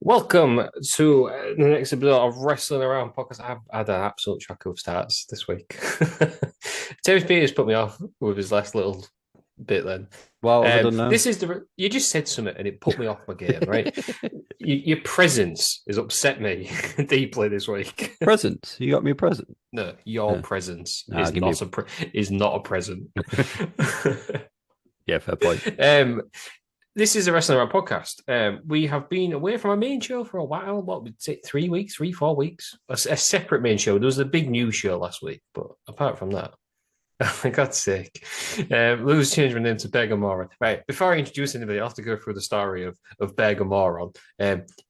Welcome to the next episode of Wrestling Around podcast. I've had an absolute shock of starts this week. James Peters put me off with his last little bit then. What have I done now? This is you just said something and it put me off my game, right? Your presence has upset me deeply this week. Present. You got me a present. No, your Yeah. presence Nah, is give not me is not a present. Yeah, fair point. This is a Wrestling Around podcast. We have been away from our main show for a while. What would it 3 weeks, 4 weeks? A separate main show. There was a big news show last week, but apart from that, for God's sake, Lou's changed my name to Begamoron. Right, before I introduce anybody, I have to go through the story of Begamoron.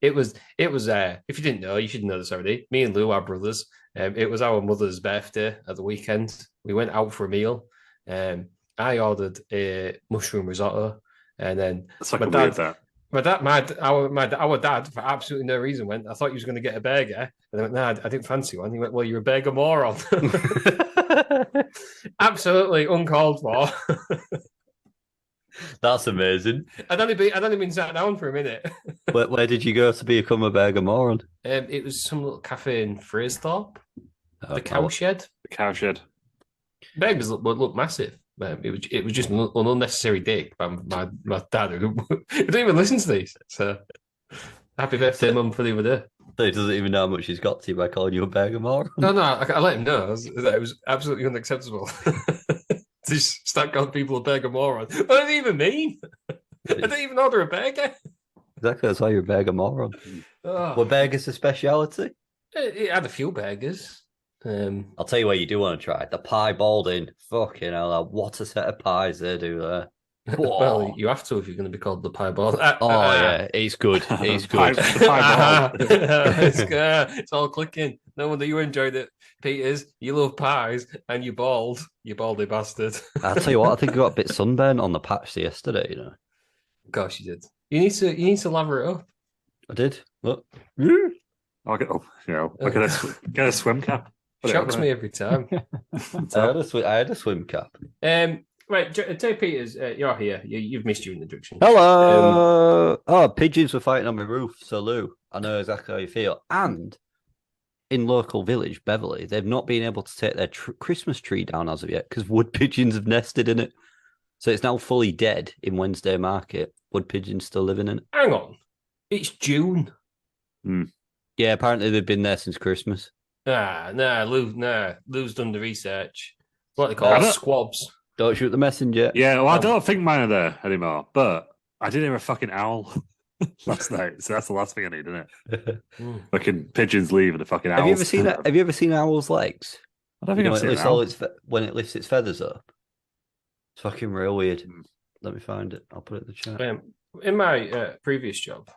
It was if you didn't know, you should know this already. Me and Lou are brothers. It was our mother's birthday at the weekend. We went out for a meal. I ordered a mushroom risotto. And then my dad, our dad, for absolutely no reason, went, I thought you was going to get a burger. And I went, no, I didn't fancy one. He went, well, you're a burger moron. Absolutely uncalled for. That's amazing. I'd only been sat down for a minute. Where did you go to become a burger moron? It was some little cafe in Fraserthorpe. The Cow Shed. The Cow Shed. Burgers look massive. It was just an unnecessary dick by my dad who don't even listen to these. So happy birthday, Mum, for the other day. So he doesn't even know how much he's got to you by calling you a burger moron. No, I let him know that it was absolutely unacceptable. Just start calling people a burger moron. What does it even mean? I don't even order a burger. Exactly, that's why you're a burger moron. Oh. Were burgers a speciality? It had a few burgers. I'll tell you what you do want to try. The pie balding. Fucking hell, what a set of pies they do there. Well, you have to if you're going to be called the pie ball. Yeah, it's good. It's good. It's all clicking. No wonder you enjoyed it, Peters. You love pies and you bald. You baldy bastard. I'll tell you what, I think I got a bit sunburned on the patch yesterday, you know. Gosh, you did. You need to lather it up. I did. Look. I'll get get a swim cap. Shocks me every time. I had a swim cap. Right, Jay Peters, you're here. You've missed your introduction. Hello. Pigeons were fighting on my roof. So Lou, I know exactly how you feel. And in local village Beverley, they've not been able to take their Christmas tree down as of yet because wood pigeons have nested in it. So it's now fully dead in Wednesday Market. Wood pigeons still living in it. Hang on, it's June. Yeah, apparently they've been there since Christmas. Lou's done the research. What they call it, squabs. Don't shoot the messenger. Yeah, well, I don't think mine are there anymore, but I did hear a fucking owl last night, so that's the last thing I need, isn't it? Fucking pigeons leave and the fucking owls. Have you ever seen owl's legs? I don't think I've seen an owl. When it lifts its feathers up. It's fucking real weird. Let me find it. I'll put it in the chat. In my previous job,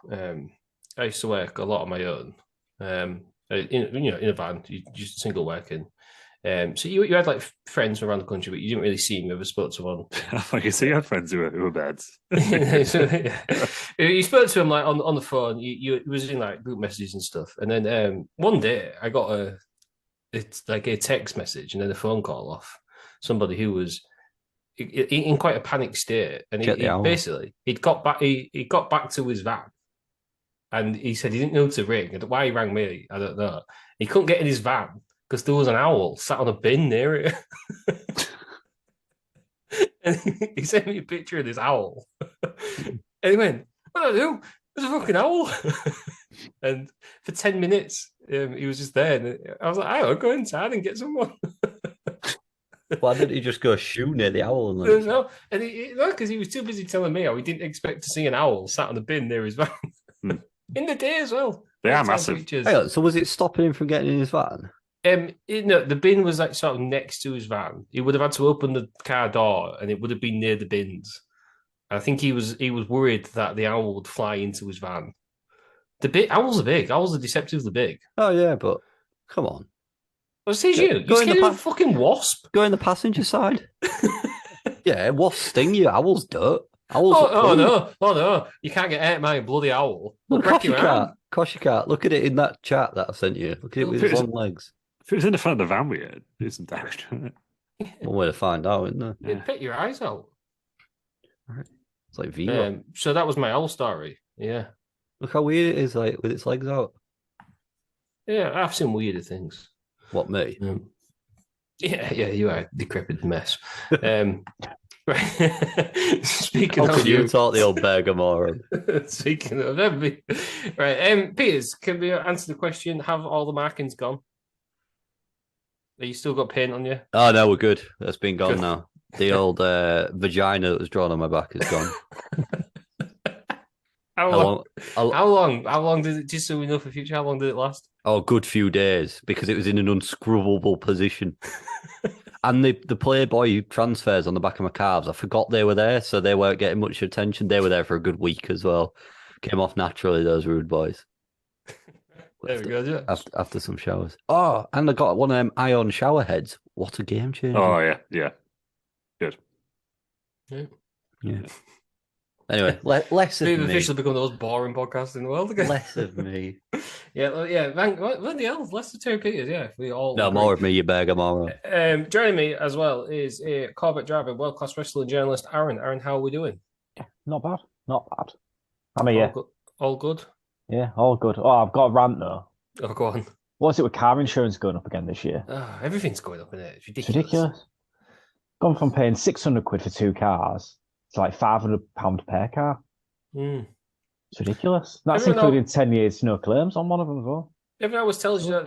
I used to work a lot on my own. In a van, you just single working. So you had like friends around the country, but you didn't really see them. Ever spoke to one? I can see you had friends who were beds. You spoke to them like on the phone. You was in like group messages and stuff. And then one day I got it's like a text message and then a phone call off somebody who was in quite a panic state, and he got back to his van. And he said he didn't know to ring. Why he rang me, I don't know. He couldn't get in his van because there was an owl sat on a bin near it. And he sent me a picture of this owl. And he went, what do I do? There's a fucking owl. And for 10 minutes, he was just there. And I was like, I'll go inside and get someone. Why didn't he just go shoot near the owl? No, because he was too busy telling me how he didn't expect to see an owl sat on a bin near his van. In the day as well. They are massive. So was it stopping him from getting in his van? The bin was like sort of next to his van. He would have had to open the car door, and it would have been near the bins. I think he was worried that the owl would fly into his van. Owls are big. Owls are deceptively big. Oh yeah, but come on. Well, says you. You're scared of a fucking wasp. Go in the passenger side. Yeah, wasps sting you. Owls don't. Oh no! You can't get hurt by a bloody owl. Of course you can't. Of course you can't. Look at it in that chat that I sent you. Look at it with its long legs. If it was in the front of the van, we'd do some damage to it. One way to find out, isn't there? It'd pit your eyes out. Right. It's like Vivo. So that was my owl story. Yeah. Look how weird it is, like with its legs out. Yeah, I've seen weirder things. What, me? Yeah, you are a decrepit mess. Speaking How of could you talk the old Bergamo? speaking of every right, Peters, can we answer the question? Have all the markings gone? Are you still got paint on you? Oh no, we're good. That's been gone Good. now. The old vagina that was drawn on my back is gone. How long? long? How long did it? Just so we know for future, how long did it last? Oh, good few days because it was in an unscrubbable position. And the Playboy transfers on the back of my calves, I forgot they were there, so they weren't getting much attention. They were there for a good week as well. Came off naturally, those rude boys. There we go. Yeah. After some showers. Oh, and I got one of them ion shower heads. What a game changer. Oh, yeah. Good. Yeah. Anyway, less of We've me. officially become the most boring podcast in the world again. Less of me. Yeah. Bloody hell, less of Terry Peters. Yeah, we all. No, agree. more of me, you Bergamo. Joining me as well is a Corvette driver, world class wrestling journalist, Aaron. Aaron, how are we doing? Not bad. I mean, yeah. All good. Yeah, all good. Oh, I've got a rant though. Oh, go on. What's it with car insurance going up again this year? Everything's going up in it. It's It's ridiculous. ridiculous. Gone from paying 600 quid for 2 cars to like £500 per car. Mm. It's ridiculous. That's Everyone including 10 years no claims on one of them as well. Everyone always tells you that,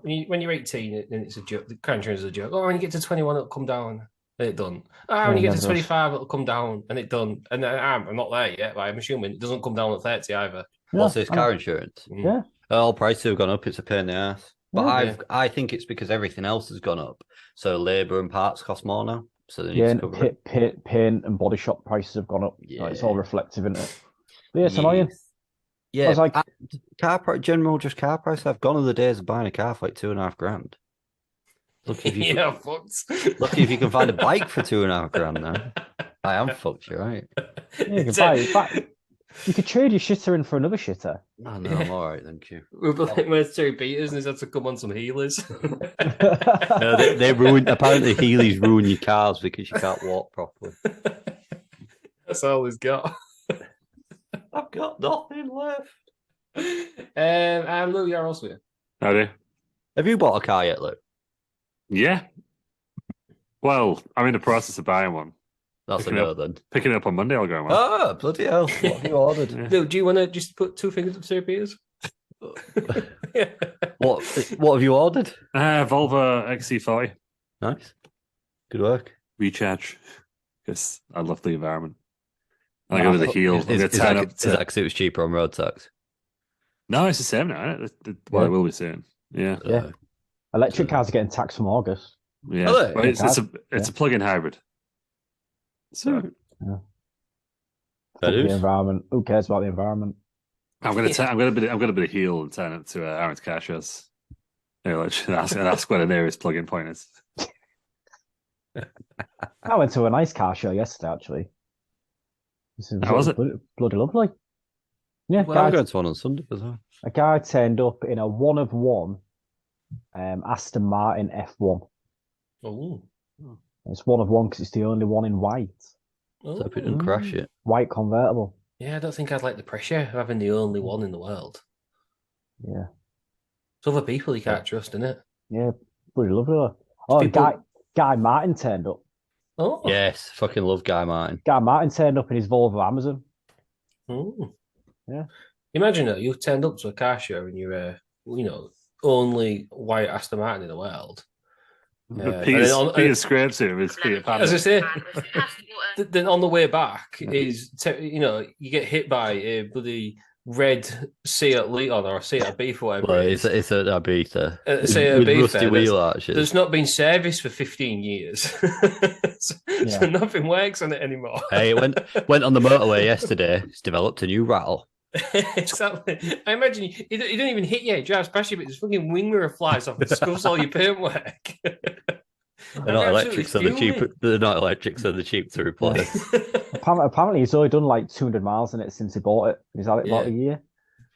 when when you're 18, and it's a joke. The car insurance is a joke. Oh, when you get to 21, it'll come down, and it done. When you get to 25, it'll come down, and it done. And I'm not there yet, but I'm assuming it doesn't come down at 30 either. What's this car insurance? Yeah. All prices have gone up. It's a pain in the ass. But Yeah. I think it's because everything else has gone up. So labour and parts cost more now. So they need Yeah, to and cover it. paint and body shop prices have gone up. Yeah. It's all reflective, isn't it? But yeah, it's annoying. Yeah, I was like, general car price. I've gone of the days of buying a car for like $2,500. Lucky if you fucked. lucky if you can find a bike for $2,500 now. I am fucked. You're right. yeah, you can buy it back. You could trade your shitter in for another shitter. Oh, no, I'm all right. Thank you. We're playing with Terry Peters, and he's had to come on some healers. No, they ruin. Apparently, Heelys ruin your cars because you can't walk properly. That's all he's got. I've got nothing left. And Lou, you're also here. Howdy. Have you bought a car yet, Luke? Yeah. Well, I'm in the process of buying one. That's Picking a no up. then. Picking it up on Monday, I'll go on. Oh, bloody hell. What have you ordered? Yeah. Lou, do you want to just put 2 fingers up Terry Peters? Yeah. What have you ordered? Volvo XC40 Nice. Good work. recharge because I love the environment. And I go to the heel. I'm Is going to that turn up. because it was cheaper on road tax? No, it's the same now. Isn't it? Well, Yeah. it will be soon. Yeah. Yeah. Electric cars are getting taxed from August. Yeah. Are they? Well, it's a plug-in hybrid. So Yeah. That Fuck the is. environment. Who cares about the environment? I'm gonna be the heel and turn it to Aaron's car shows. That's where the nearest plug-in point is. I went to a nice car show yesterday, actually. How was it? Bloody lovely. Yeah, Well, I'm guy, going to one on Sunday as well. a guy turned up in a one of one Aston Martin F1. Oh. It's one of one because it's the only one in white. So if it didn't crash it. White convertible. Yeah, I don't think I'd like the pressure of having the only one in the world. Yeah. It's other people you can't trust, innit? Yeah, bloody lovely. Though. Oh, People- Guy Martin turned up. Oh. Yes, fucking love Guy Martin. Guy Martin turned up in his Volvo Amazon. Oh. Yeah. Imagine that you turned up to a car show and you're, only white Aston Martin in the world. Peter scrapes it with Peter Pan. As I say, then on the way back is, you get hit by a bloody red Seat Leon or Seat Beef or whatever. Well, it is. it's a Ibiza. Seat With Beef rusty there, wheel arches. That's not been serviced for 15 years. So nothing works on it anymore. Hey, it went on the motorway yesterday. It's developed a new rattle. Exactly. I imagine he didn't even hit you. He drives past you, but his fucking wing mirror flies off and scuffs all your paintwork. They're not electric, so they're cheap. They're not electric, so they're cheap to replace. Apparently, he's only done like 200 miles in it since he bought it. He's had it about a year.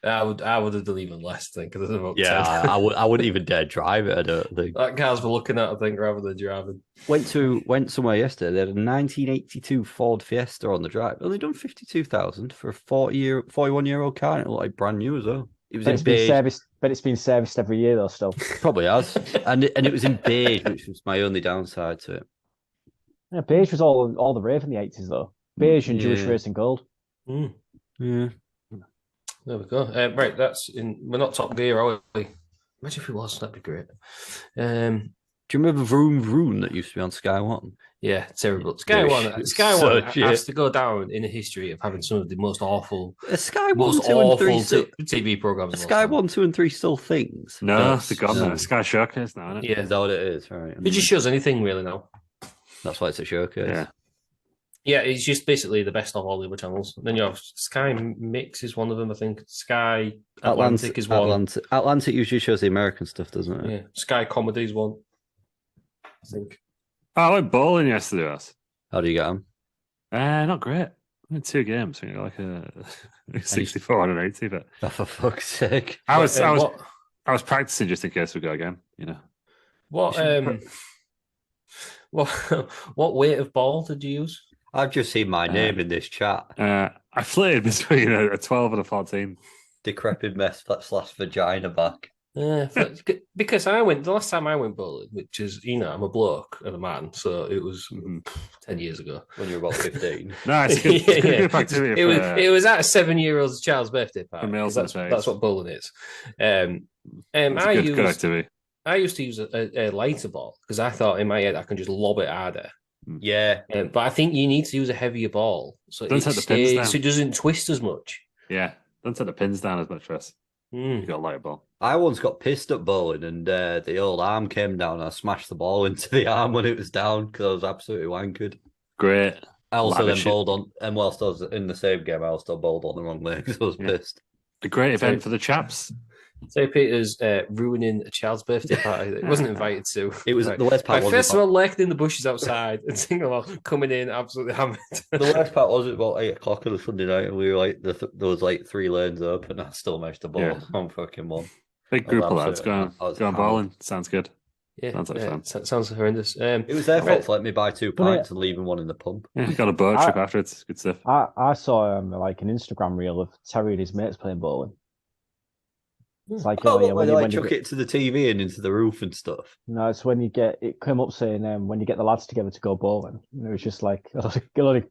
I would have done even less, I think, because about Yeah, 10. I wouldn't even dare drive it. I don't think. That car's for looking at, I think, rather than driving. Went somewhere yesterday. They had a 1982 Ford Fiesta on the drive. Only done 52,000 for a 41-year-old car. And it looked like brand new as well. It was But in it's been beige. serviced. But it's been serviced every year though. Still, Probably has, and it was in beige, which was my only downside to it. yeah, beige was all the rave in the 80s though. Beige and Jewish Yeah. racing gold. Mm. Yeah. There we go. Right, that's in. We're not Top Gear, are we? Imagine if it was. That'd be great. Do you remember Vroom Vroom that used to be on Sky One? Yeah, terrible. Sky Yeah, One. it's Sky so One shit. has to go down in the history of having some of the most awful, Sky One, most 2 and 3 awful still, TV programs. of all Sky time. 1, 2 and 3 still things. No, That's- they're gone no. now. Sky Showcase now, isn't it? Yeah, Is that what it is? Right. it just shows anything really now. That's why it's a showcase. Yeah. Yeah, it's just basically the best of all the other channels. Then you have Sky Mix is one of them, I think. Sky Atlantic is one. Atlantic usually shows the American stuff, doesn't it? Yeah, Sky Comedy is one. I think. Oh, I went bowling yesterday, us. How do you get them? Not great. I went 2 games, like a 64 and an 80, but Oh, for fuck's sake. I was What practicing just in case we go again, what what weight of ball did you use? I've just seen my name in this chat. I flitted between a 12 and a 14. Decrepit mess / vagina back. Because I went the last time I went bowling, which is I'm a bloke and a man, so it was 10 years ago. When you were about 15. No, it's a good, it's a good group activity. It was at a 7-year-old's child's birthday party. males That's and that's what bowling is. It's a good activity. I used to use a lighter ball because I thought in my head I can just lob it harder. Yeah. But I think you need to use a heavier ball so Don't take the pins down. so it doesn't twist as much. Yeah, don't take the pins down as much for us. Mm. You got a light ball. I once got pissed at bowling and the old arm came down and I smashed the ball into the arm when it was down because I was absolutely wankered. Great. I also Lavish. then bowled on, and whilst I was in the same game, I also bowled on the wrong leg because I was pissed. A great event for the chaps. So Peter's ruining a child's birthday party that he wasn't invited to. It was Right. the worst part. Like, first of all, lurking in the bushes outside and thinking about coming in absolutely hammered. The worst part was about 8 o'clock on a Sunday night, and we were like, there was like 3 lanes open. I still managed to bowl Yeah. on fucking one. Big I group was of lads. absolutely- Go I was on hammered. bowling. Sounds good. Yeah, Sounds like fun. Sounds horrendous. It was their Right. fault to let me buy 2 Well, pints and leaving one in the pump. Yeah, got a boat trip after it's good stuff. I saw like an Instagram reel of Terry and his mates playing bowling. It's like Oh, yeah, when you- they when you chuck get- it to the TV and into the roof and stuff. No, it's when you get it came up saying when you get the lads together to go bowling. And it was just like a lot of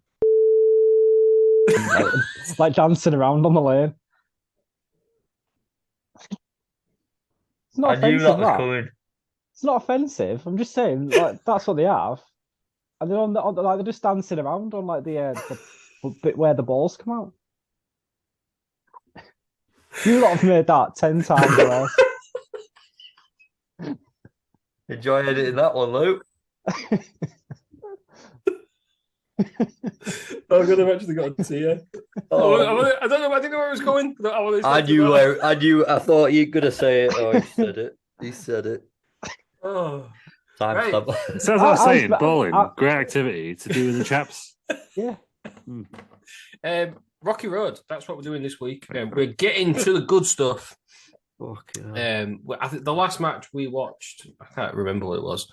like dancing around on the lane. It's not offensive. That. It's not offensive. I'm just saying, like that's what they have, and they're like they're just dancing around on like the bit where the balls come out. You lot have made that 10 times worse. Enjoy editing that one, Luke. I'm gonna actually got to see you. I don't know. I didn't know where it was going. I knew. I thought you were gonna say it. Oh, he said it. He said it. Oh, Time Right. stamp. So as I was saying, I- bowling, I- great activity to do with the chaps. Yeah. Rocky Road. That's what we're doing this week. We're getting to the good stuff. Fucking hell. I think the last match we watched, I can't remember what it was.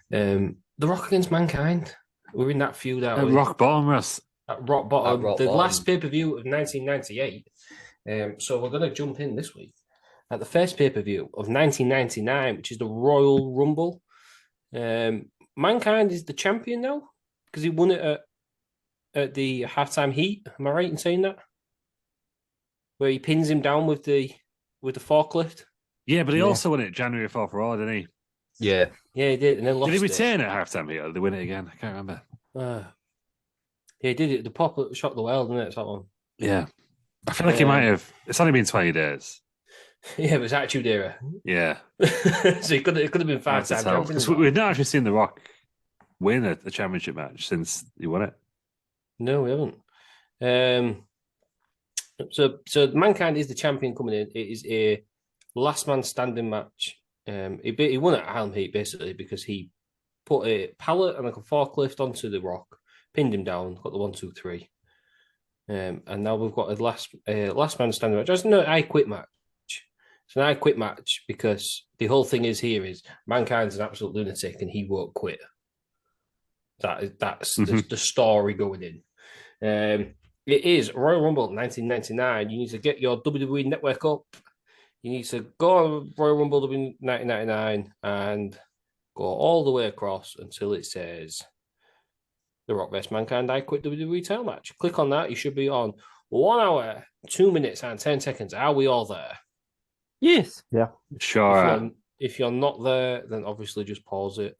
The Rock against Mankind. We're in that feud out Rock bottom, Russ. at rock bottom. At rock the bottom. last pay per view of 1998. So we're going to jump in this week at the first pay per view of 1999, which is the Royal Rumble. Mankind is the champion now because he won it at the halftime heat. Am I right in saying that? Where he pins him down with the forklift. Yeah, but he Yeah. also won it January 4th for all, didn't he? Yeah. Yeah, he did, and then lost Did he it. retain at halftime here? Or did they win it again? I can't remember. Yeah, he did it. The pop shocked the world, didn't it? It's that one. Yeah. I feel like he might have. It's only been 20 days. Yeah, it was Attitude Era. Yeah. So it could have been 5 times. Because we've not actually seen The Rock win a championship match since he won it. No, we haven't. So Mankind is the champion coming in. It is a last man standing match. He won at Helm Heat basically because he put a pallet and like a forklift onto the Rock, pinned him down, got the 1, 2, 3. And now we've got a last man standing match. Just no I quit match. It's an I quit match because the whole thing is Mankind's an absolute lunatic and he won't quit. That's the story going in. It is Royal Rumble 1999. You need to get your WWE Network up. You need to go on Royal Rumble 1999 and go all the way across until it says The Rock vs. Mankind I Quit WWE title match. Click on that. You should be on 1 hour, 2 minutes, and 10 seconds. Are we all there? Yes. Yeah. Sure. If you're not there, then obviously just pause it.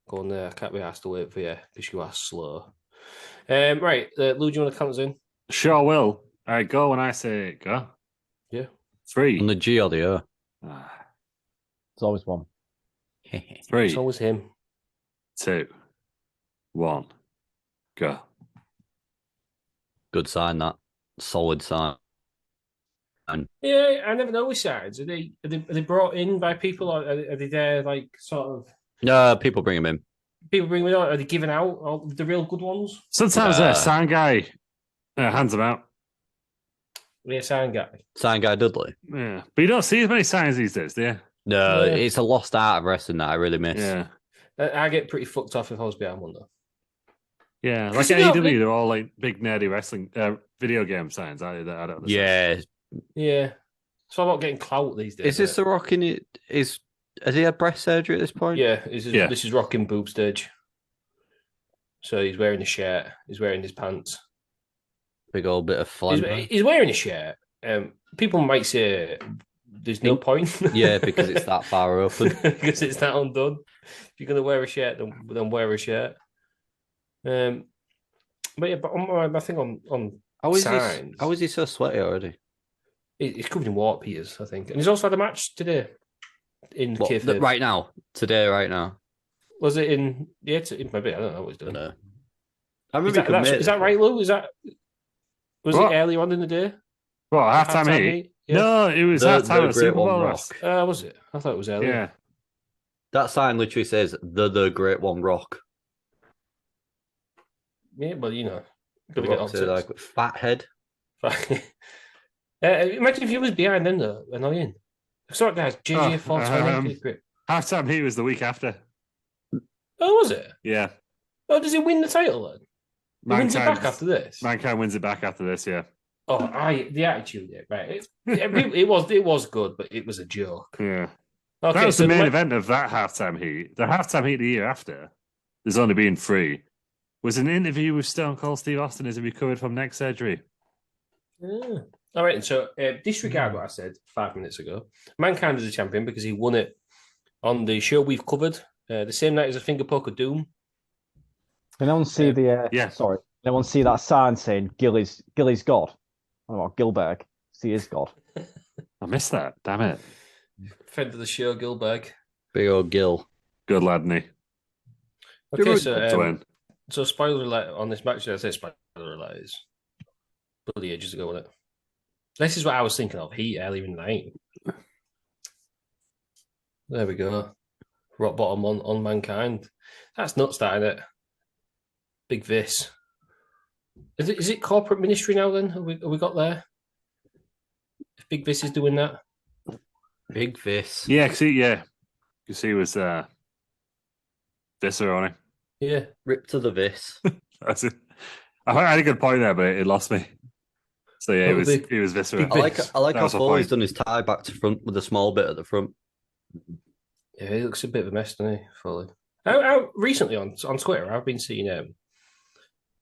Go on there. I can't be asked to wait for you because you are slow. Right. Lou, do you want to count us in? Sure will. I go when I say go. Yeah. 3. On the G or the O? It's always one. 3. It's always him. 2. 1. Go. Good sign, that. Solid sign. Yeah, I never know with signs. Are they brought in by people, or are they there like sort of? No, people bring him in. People bring them in. Are they giving out all the real good ones? Sometimes a sign guy hands them out. Yeah, sign guy. Sign guy Dudley. Yeah, but you don't see as many signs these days, do you? No, it's a lost art of wrestling that I really miss. Yeah, I get pretty fucked off if I was behind one though. yeah. Like AEW, they're all like big nerdy wrestling video game signs. I don't understand. Yeah. Yeah. So I'm not getting clout these days. Is this The Rock in it? Has he had breast surgery at this point? Yeah, this is rocking boob stage. So he's wearing a shirt. He's wearing his pants. Big old bit of fun. He's wearing a shirt. People might say there's no point. Yeah, because it's that far open. Because it's that undone. If you're going to wear a shirt, then wear a shirt. But yeah, but my thing on signs. How is he so sweaty already? He's covered in water, Peters, I think. And he's also had a match today. In kayfabe. Right now? Today, right now? Was it in... Yeah, maybe. I don't know what he's doing. No. I remember is that right, Lou? Was it earlier on in the day? What, halftime heat? Yeah. No, it was halftime of Super Bowl. Was it? I thought it was earlier. Yeah. That sign literally says, the Great One Rock. Yeah, well, you know. Like, fat head. Imagine if he was behind them, though. Annoying. Sorry, guys. JJ 420. Halftime heat was the week after. Oh, was it? Yeah. Oh, does he win the title then? He wins it back after this? Mankind wins it back after this, yeah. Oh, the attitude, right. It was good, but it was a joke. Yeah. Okay, that was the main event of that halftime heat. The halftime heat the year after, there's only been 3, was an interview with Stone Cold Steve Austin as he recovered from neck surgery. Yeah. All right, so disregard what I said 5 minutes ago. Mankind is a champion because he won it on the show we've covered the same night as a finger poke of doom. Can anyone see anyone see that sign saying Gilly's God? Oh, Gilberg. He is God. I missed that. Damn it. Friend of the show, Gilberg. Big old Gil. Good lad, isn't he? Okay, so spoiler alert on this match. I say spoiler alert is bloody ages ago, wasn't it? This is what I was thinking of. Heat earlier in the night. There we go. Rock bottom on Mankind. That's nuts, that, isn't it? Big Vis. Is it corporate ministry now then? Have we got there? If Big Vis is doing that? Big Vis. Yeah, because he was Visser on him. Yeah. Rip to the Vis. That's it. I had a good point there, but it lost me. So yeah, he was Viscera. I like how Foley's done his tie back to front with a small bit at the front. Yeah, he looks a bit of a mess, doesn't he, Foley? How recently on Twitter, I've been seeing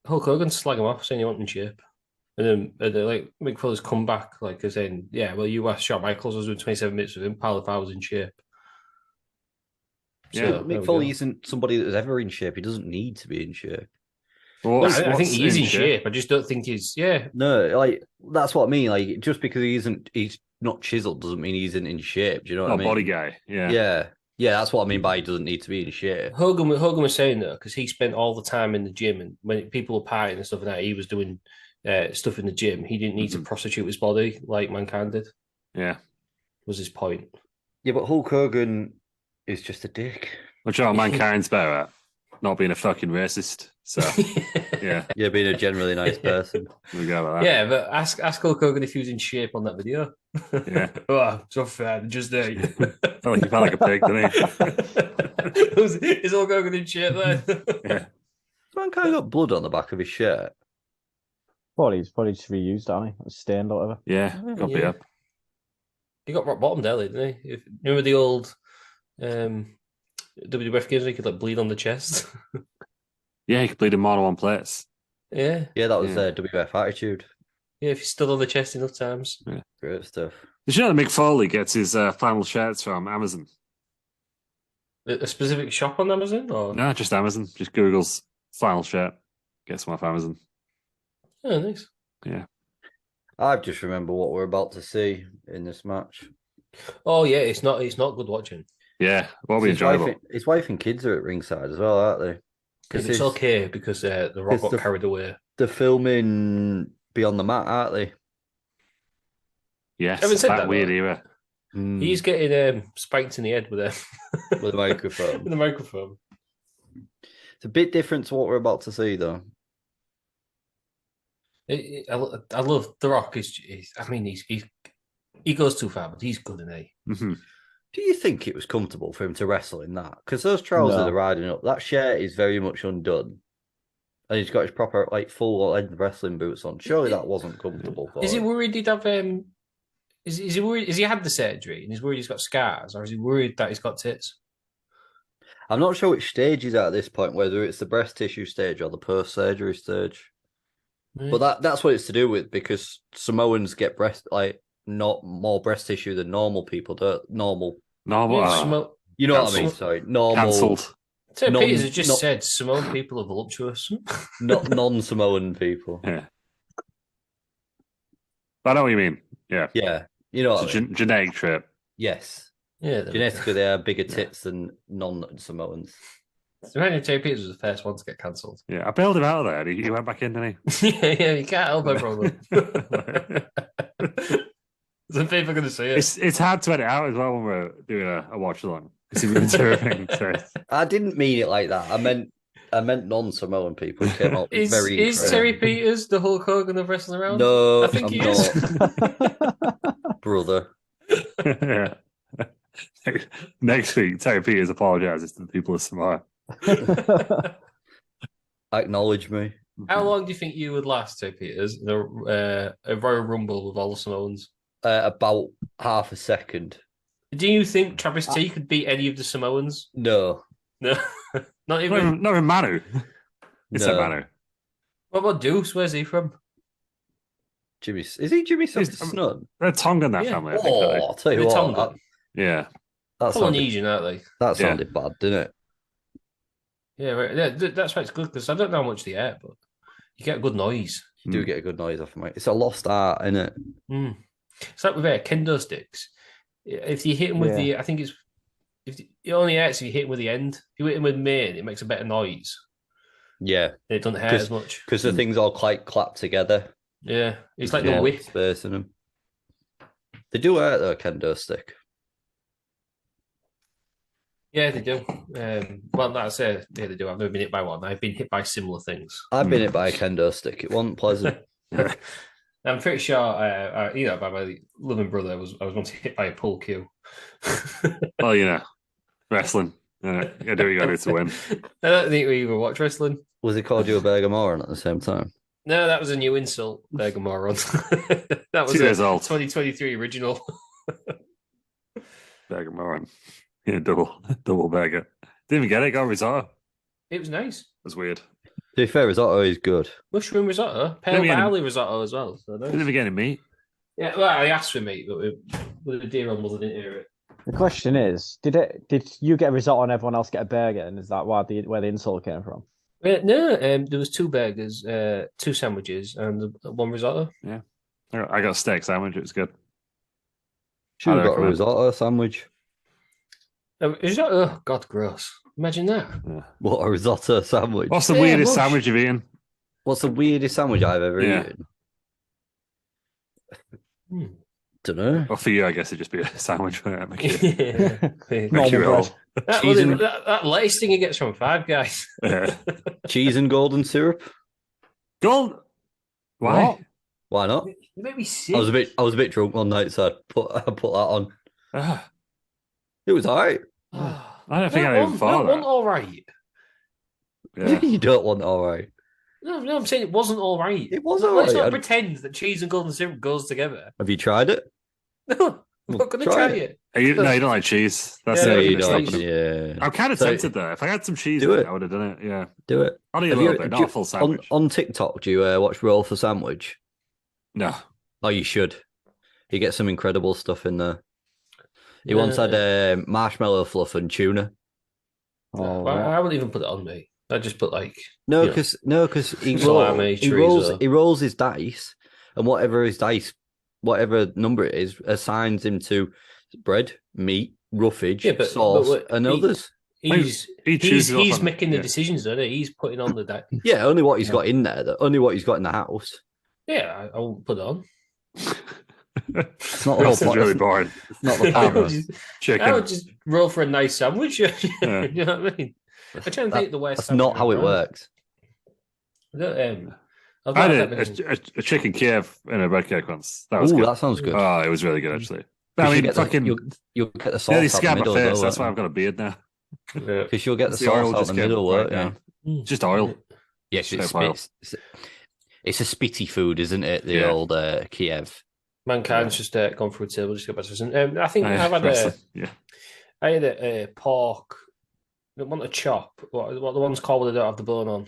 Hulk Hogan slag him off, saying he wasn't in shape. And then like Mick Foley's come back, like saying, yeah, well, you asked Shawn Michaels, I was doing 27 minutes with him, pal, if I was in shape. Yeah, so, Mick Foley isn't somebody that was ever in shape. He doesn't need to be in shape. I think he is in shape. I just don't think he's. Yeah. No, like that's what I mean. Like just because he's not chiseled doesn't mean he isn't in shape. Do you know what I mean? Body guy. Yeah. Yeah. That's what I mean by he doesn't need to be in shape. Hogan was saying though, because he spent all the time in the gym, and when people were partying and stuff like that, he was doing stuff in the gym. He didn't need to prostitute his body like Mankind did. Yeah, was his point. Yeah, but Hulk Hogan is just a dick. Which are Mankind's better at? not being a fucking racist. So yeah, Yeah, being a generally nice person. we go with that. Yeah, but ask Hulk Hogan if he was in shape on that video. Yeah. Oh, so fat, just ate. Felt like he felt like a pig, didn't he? Is Hulk Hogan in shape there? Yeah. Man kind of got blood on the back of his shirt. Probably just reused, hasn't he? Stained or whatever. Yeah, got beat Yeah. up. He got rock bottomed early, didn't he? Remember the old WWF games where he could like bleed on the chest? Yeah, he could bleed in more than one place. Yeah. Yeah, that was Yeah. WF Attitude. Yeah, if he's still on the chest enough times. Great stuff. Did you know that Mick Foley gets his final shirts from Amazon? A specific shop on Amazon? Or? No, just Amazon. Just Google's final shirt. Gets them off Amazon. Oh, nice. Yeah. Just remember what we're about to see in this match. Oh yeah, it's not good watching. Yeah, will be enjoyable. His wife and kids are at ringside as well, aren't they? Because it's okay because the Rock got carried away. They're filming Beyond the Mat, aren't they? Yes, Having said that that, weird though, era. He's getting spiked in the head with With a microphone. with a microphone. It's a bit different to what we're about to see, though. I love The Rock. He goes too far, but he's good, isn't he? Mm-hmm. Do you think it was comfortable for him to wrestle in that? Because those trousers No. are riding up. That shirt is very much undone. And he's got his proper, full length wrestling boots on. Surely that wasn't comfortable for Is he him. worried he'd have Is he worried? Has he had the surgery and he's worried he's got scars, or is he worried that he's got tits? I'm not sure which stage he's at this point, whether it's the breast tissue stage or the post-surgery stage. But that's what it's to do with, because Samoans get not more breast tissue than normal people do. Normal. You know what I mean? Sorry. Normal. Cancelled. Ted Peters has just said Samoan people are voluptuous. Not non-Samoan people. Yeah. I know what you mean. Yeah. Yeah. You know what It's I a mean? genetic trip. Yes. Yeah. Genetically, they have bigger tits than non-Samoans. Apparently, Ted Peters was the first one to get cancelled. Yeah, I bailed him out of there. He went back in, didn't yeah, you can't help it, problem. Some people are going to say it. It's hard to edit out as well when we're doing a watch along because he means everything. So. I didn't mean it like that. I meant non-Samoan people. It came out very. Is Terry Peters the Hulk Hogan of wrestling around? No, I think I'm he not, is. brother. Yeah. Next week, Terry Peters apologizes to the people of Samoa. Acknowledge me. How long do you think you would last, Terry Peters, in a Royal Rumble with all the Samoans? About half a second. Do you think Travis T could beat any of the Samoans? No. No, not even. Not even Manu. It's No. a Manu. What about Deuce? Where's he from? Jimmy, is he Jimmy Snun? They're Tongan, that Yeah. family. I think, aren't Oh, I'll tell you They're what. Tongan. they? Yeah. That sounded, Polynesian, aren't they? that sounded bad, didn't it? Yeah, right. Yeah, that's why it's good because I don't know how much they are, but you get a good noise. You do get a good noise off of it. It's a lost art, isn't it? Mm. It's like with kendo sticks. If you hit them with I think it's it only hurts if you hit them with the end. If you hit them with main, it makes a better noise. Yeah. It doesn't hurt as much because the things all quite clap together. Yeah, it's like the whip. Space in them. They do hurt though, kendo stick. Yeah, they do. Well, that's yeah, they do. I've never been hit by one. I've been hit by similar things. I've been hit by a kendo stick. It wasn't pleasant. I'm pretty sure, by my loving brother, I was once hit by a pull cue. Well, wrestling. You gotta do what you gotta do to win. I don't think we even watch wrestling. Was it called you a burger moron at the same time? No, that was a new insult, Burger Moron. That was 2 years old. 2023 original. Burger moron. Yeah, double burger. Didn't even get it. Got risotto. It was nice. That's weird. To be fair, risotto is good. Mushroom risotto, pale barley risotto as well. So nice. Didn't even get any meat. Yeah, well, I asked for meat, but with the deer on didn't hear it. The question is, did you get a risotto and everyone else get a burger? And is that where the insult came from? No, there was 2 burgers, 2 sandwiches, and 1 risotto. Yeah. I got a steak sandwich. It was good. Should have Highly got a recommend. risotto sandwich. Risotto? Oh, God, gross. Imagine that. Yeah. What, a risotto sandwich? What's the Yeah, weirdest mush. sandwich you've eaten? What's the weirdest sandwich I've ever Yeah. eaten? Don't know. Well, for you, I guess it'd just be a sandwich. Normal bread. That lettuce thing he gets from Five Guys. Yeah. Cheese and golden syrup. Gold. Why? What? Why not? You make me sick. I was a bit drunk one night, so I put that on. Ah, It was alright. I don't think I even thought wasn't that. all right. Yeah. You don't want alright. No, I'm saying it wasn't all right. It was Let's alright. not pretend that cheese and golden syrup goes together. Have you tried it? No, I'm not going to try try it. it. No, you don't like cheese. That's Yeah, the you only thing don't. that's stopping him. Yeah. I'm kind of So- tempted though. If I had some cheese, Do in it. I would have done it. Yeah, Do it. I'll eat a Have little you- bit, do not you- a full sandwich. On TikTok, do you watch Roll for Sandwich? No, Oh, you should. You get some incredible stuff in there. He once had marshmallow fluff and tuna. Oh, I wouldn't even put it on me. I just put like No, Yeah. because he Salami, rolls his dice, and whatever number it is, assigns him to bread, meat, roughage, Yeah, but sauce, and others. he's he chooses he's off on- making the yeah. decisions, isn't he? He's putting on the Yeah, only what he's got in there. Only what he's got in the house. Yeah, I won't put it on. It's not the whole This is point. really boring. It's not the I point. would though. just, Chicken. I would just roll for a nice sandwich. Yeah. You know what I mean? I'm trying to think the worst. That's not how it works. I don't, I've I not had had that many- a chicken Kiev in a bread cake once. That was Oh, good. that sounds good. Oh, it was really good actually. Because I mean, get fucking you'll get the sauce nearly out the scabbed my middle. face. That's why I've got a beard now. Yeah. Because you'll get the The oil sauce out just the came middle, right won't you? down. Mm. Just oil. Yes, So it's, oil. it's a spitty food, isn't it? The Yeah. old Kiev. Mankind's just gone through a table. Just got back to this. I think Yeah, I've had wrestling. Yeah. I had a pork. I want a chop. What the one's called where they don't have the bone on?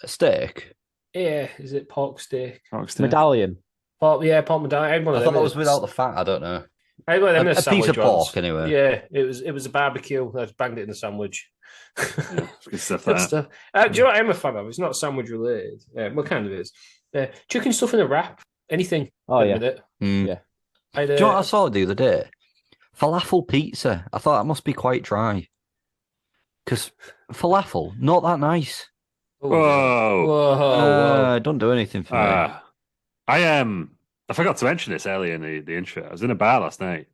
A steak. Yeah, is it pork steak? Medallion. Pork medallion. I had one I of thought them. that was without the fat. I don't know. I had one of them in A piece sandwich of pork, once. anyway. Yeah, it was a barbecue. I just banged it in the sandwich. Good stuff. Good That. stuff. Do you know what I'm a fan of? It's not sandwich related. Well, kind of is. Chicken stuff in a wrap. Anything. Oh, at the yeah. minute. Mm. Yeah. I had, Do you know what I saw the other day? Falafel pizza. I thought that must be quite dry. Because falafel, not that nice. Oh, Whoa. whoa. Don't do anything for me. I forgot to mention this earlier in the intro. I was in a bar last night,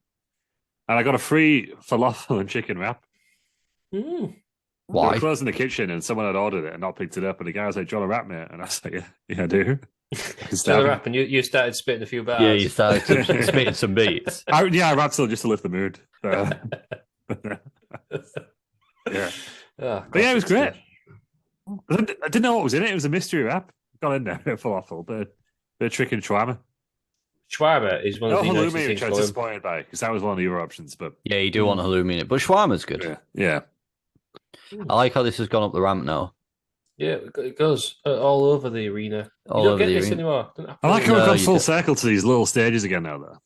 and I got a free falafel and chicken wrap. Mm. They Why? were closing the kitchen, and someone had ordered it and not picked it up. And the guy was like, "Do you want a wrap, mate?" And I was like, "Yeah, I do." So the wrap, and you started spitting a few bars. Yeah, you started spitting some beats. I wrapped still just to lift the mood. So, yeah, Oh, but yeah, it was classic great. stuff. I didn't know what was in it. It was a mystery wrap. Got in there, falafel, bit of chicken shawarma. Shawarma is one No of the halloumi, nicest which things I was going. disappointed by because that was one of the other options. But Yeah, you do want halloumi in it. But shawarma's good. yeah. I like how this has gone up the ramp now. Yeah, it goes all over the arena. All you don't over get the this arena. anymore. Don't happen I like how anymore. we've No, gone you full don't. circle to these little stages again now, though.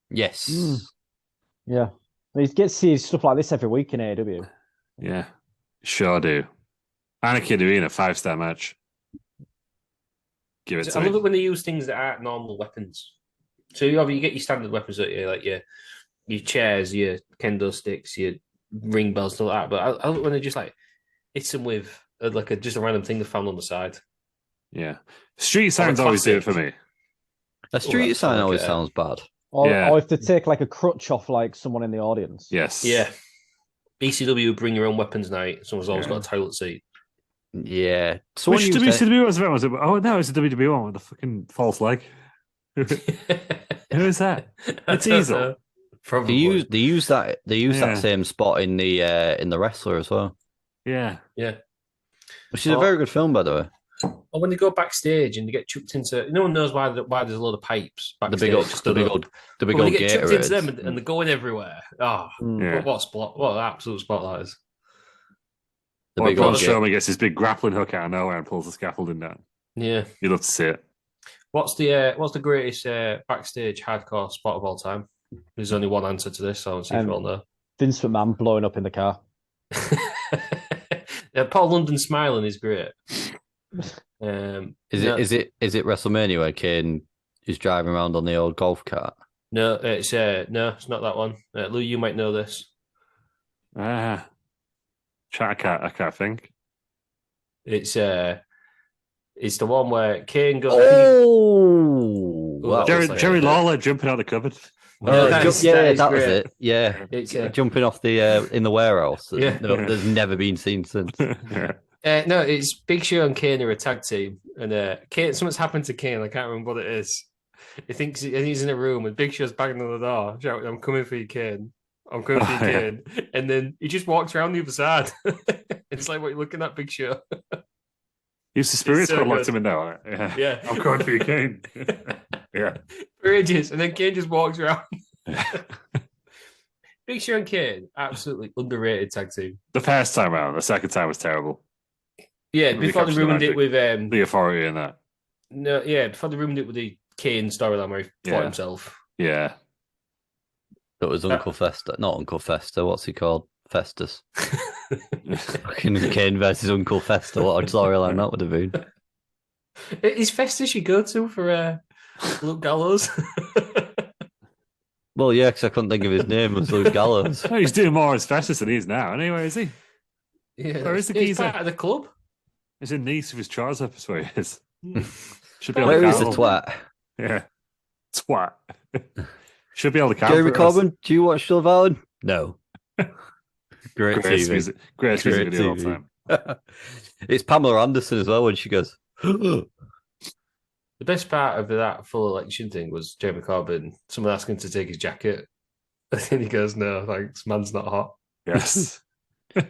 Yes. Mm. Yeah. You get to see stuff like this every week in AEW. Yeah, sure do. Anakin Arena 5-star match. Give it to I love me. it when they use things that aren't normal weapons. So you get your standard weapons, don't you? Like your chairs, your kendo sticks, your ring bells, stuff like that. But I love it when they just like hit them with just a random thing they found on the side. Yeah, street signs always do it for classic. me. A street that's sign like always a- sounds bad. Yeah. Or if they take like a crutch off like someone in the audience. Yes. Yeah. BCW bring your own weapons night. Someone's always Yeah. got a toilet seat. Yeah. Someone Which used WCW was it? Was it? Oh no, it's a WWE one with the fucking false leg. Who is that? It's Easel. Probably. They use that Yeah. that same spot in the wrestler as well. Yeah. Yeah. Which is a very good film, by the way. Or when they go backstage and they get chucked into, no one knows why there's a lot of pipes The backstage. big old stood up. the big But when old they get chucked into Gatorades. them and they're going everywhere. Oh, Mm. Yeah. what an absolute spotlight is. The Or big Braun old Strowman gets his big grappling hook out of nowhere and pulls the scaffolding down. Yeah. You'd love to see it. What's the greatest backstage hardcore spot of all time? There's only one answer to this, so I'll see if you all know. Vince McMahon blowing up in the car. Paul London smiling is great. Is it WrestleMania where Kane is driving around on the old golf cart? No, it's not that one. Lou, you might know this. I can't think. It's the one where Kane goes. Oh, that Jerry, was like- Jerry Lawler jumping out the cupboard. that is that was great. it. Yeah, It's, jumping off the in the warehouse. Yeah. There's never been seen since. no, it's Big Show and Kane are a tag team, and Kane. Something's happened to Kane. I can't remember what it is. He thinks he's in a room, and Big Show's banging on the door, shouting, "I'm coming for you, Kane. I'm coming for you, Kane." And then he just walks around the other side. It's like, what you're looking at, Big Show. He's the spirit It's so squad locked good. him in now. Yeah. Yeah, I'm going for you, Kane. Yeah. for ages, and then Kane just walks around. Big Show and Kane, absolutely underrated tag team. The first time around, the second time was terrible. Yeah, Really before they captured the ruined it magic. with The authority in that. no, yeah, before they ruined it with the Kane storyline where he fought Yeah. himself. Yeah. That was Uncle Fester, not Uncle Fester. What's he called? Festus. Fucking Kane versus Uncle Fester. What a storyline that would have been. Is Festus you go to for Luke Gallows? Well, yeah, because I couldn't think of his name. It was Luke Gallows. Oh, he's doing more as fastest than he is now. Anyway, is he? Yeah, Where is the he's geezer? part of the club. He's in Nice with his trousers up. That's where he is. Should be able Where to is the count. twat? Yeah. Twat. Should be able to count. Jeremy for us. Corbyn, do you watch Still Valid? No. Great Greatest TV. music, greatest music Great video of all TV. time. It's Pamela Anderson as well when she goes, The best part of that full election thing was Jeremy Corbyn, someone asking him to take his jacket. And then he goes, "No, thanks, man's not hot." Yes. And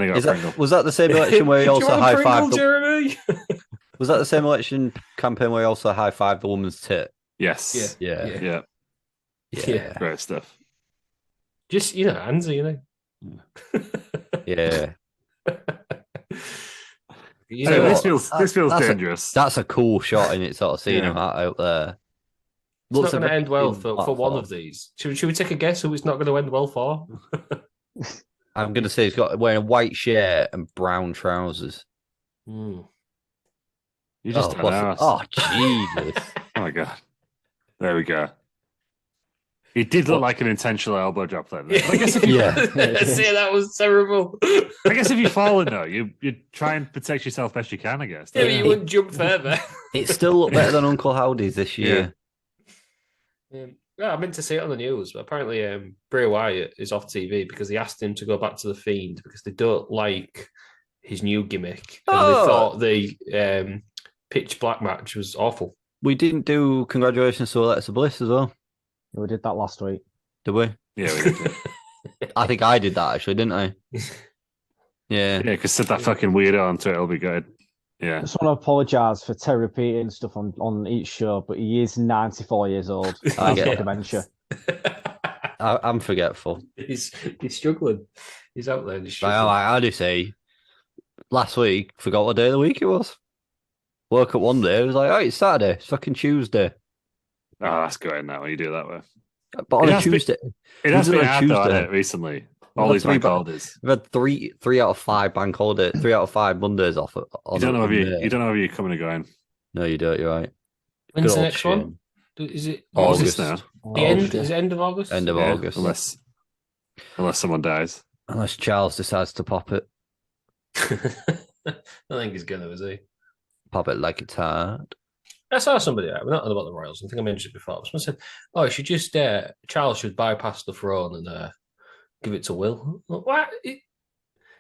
he got Is Pringle. was that the same election where he Do you also want a high Pringle, fived? Jeremy? Was that the same election campaign where he also high fived the woman's tit? Yes. Yeah. Yeah. Yeah. Great stuff. Just handsy, Yeah. You Hey, know this what? feels that's dangerous. That's a cool shot in it, sort of seeing Yeah. him out there. It's not a going to very end well thin for one platform. of these. Should we take a guess who it's not going to end well for? I'm going to say he's got wearing a white shirt and brown trousers. Hmm. You just oh, don't know. oh, Jesus. Oh my god. There we go. He did look like an intentional elbow drop then. But I guess if you, Yeah. See, that was terrible. I guess if you've fallen though, you try and protect yourself best you can. I guess. Yeah, but you wouldn't jump further. It still looked better than Uncle Howdy's this year. Yeah, I meant to say it on the news, but apparently Bray Wyatt is off TV because they asked him to go back to the Fiend because they don't like his new gimmick. And they thought the pitch black match was awful. We didn't do congratulations to Alexa Bliss as well, We did that last week. did we? Yeah, we did. I think I did that actually, didn't I? Yeah. Yeah, because said that fucking weirdo on Twitter will be good. Yeah. I just want to apologise for Terry repeating stuff on each show, but he is 94 years old. I He's get got it. dementia. I'm forgetful. He's struggling. He's out there. And he's Right, struggling. I do say last week, forgot what day of the week it was. Woke up one day, it was like, oh, it's Saturday, it's fucking Tuesday. Oh, that's good now when you do it that way. But on It a has been- Tuesday, It has Was it been on hard though, Tuesday? hasn't it, recently. All Well, these three bank ba- holidays. we've had three out of 5 bank holiday, 3 out of 5 Mondays off. You don't know if you don't know if you're coming or going. No, you don't. You're right. When's Good the old next one? Is it August August? now. The end? Is it end of August? End of Yeah, August. Unless someone dies. Unless Charles decides to pop it I think he's gonna, is he? like it's hard. I saw somebody. We're not on about the Royals. I think I mentioned it before. Someone said, "Oh, you should just Charles should bypass the throne and give it to Will." What?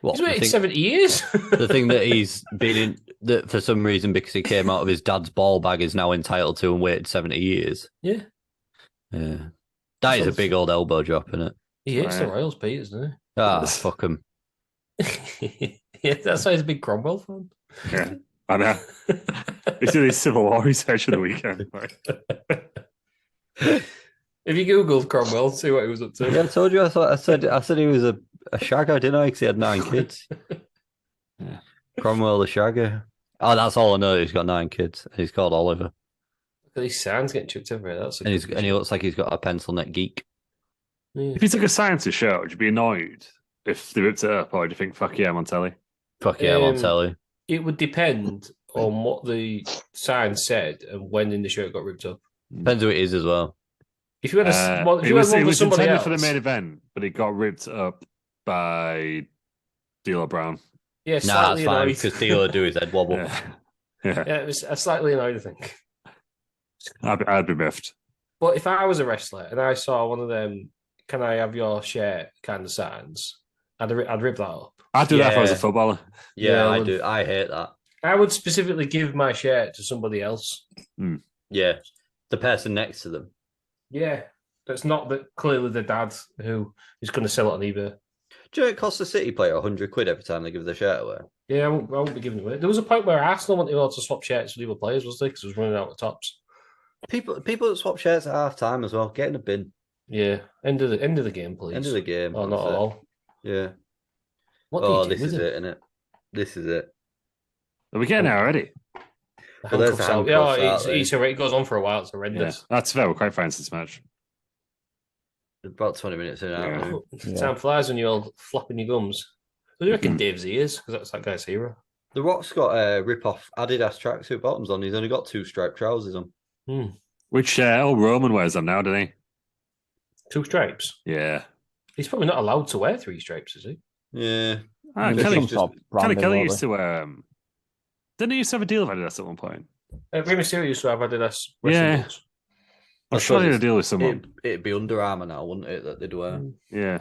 What, He's waited 70 years. the thing that he's been in, that for some reason, because he came out of his dad's ball bag, is now entitled to and waited 70 years. Yeah, Yeah. That is a big old elbow drop, isn't it? he hates the Right. Royals, Pete, isn't Ah, Yes. fuck him. he? Yeah, that's why he's a big Cromwell fan. Yeah. I know. It's in his Civil War research of the weekend. If you Googled Cromwell, see what he was up to. Yeah, I told you. I said he was a shagger, didn't I? Because he had 9 kids. Yeah. Cromwell the shagger. Oh, that's all I know. He's got 9 kids. He's called Oliver, Look at these sounds getting chucked everywhere. That's a and good he looks like he's got a pencil neck geek. Yeah. If you took a scientist show, would you be annoyed if they ripped it up, or do you think, fuck yeah, I'm on telly? Fuck yeah, I'm on Um, telly. It would depend on what the sign said and when in the show it got ripped up. Depends who it is as well. If you had if It you was, had one it for was somebody intended else, for the main event, but it got ripped up by D'Lo Brown. yeah, Nah, that's slightly fine annoyed. because Dealer do his head wobble. Yeah. Yeah. Yeah, it was slightly annoyed, I think. I'd be miffed. But if I was a wrestler and I saw one of them, can I have your shirt kind of signs, I'd rip that up. I'd do that if I was a footballer. Yeah, I do. I hate that. I would specifically give my shirt to somebody else. Yeah, the person next to them. Yeah, that's not clearly the dad who is going to sell it on eBay. Do you know it costs a City player £100 every time they give their shirt away? Yeah, I won't be giving it away. There was a point where Arsenal wanted to swap shirts with other players, was there? Because it was running out of tops. People that swap shirts at half time as well. Get in a bin. Yeah, end of the game, please. End of the game. Oh, not at all. Yeah. This is it, isn't it? This is it. Are we getting there already? Well, there's it goes on for a while. It's horrendous. Yeah, that's fair. We're quite fine since match. About 20 minutes in. Time flies when you're all flapping your gums. What do you reckon Dave's ears? Because that's that guy's hero. The Rock's got a rip-off Adidas tracksuit bottoms on. He's only got 2 striped trousers on. Which Roman wears them now, doesn't he? 2 stripes? Yeah. He's probably not allowed to wear 3 stripes, is he? Yeah. Kelly used to wear... Didn't he used to have a deal with Adidas at one point? Rey Mysterio used to have Adidas. Yeah. I'm sure he had a deal with someone. It'd be Under Armour now, wouldn't it, that they'd wear? Yeah.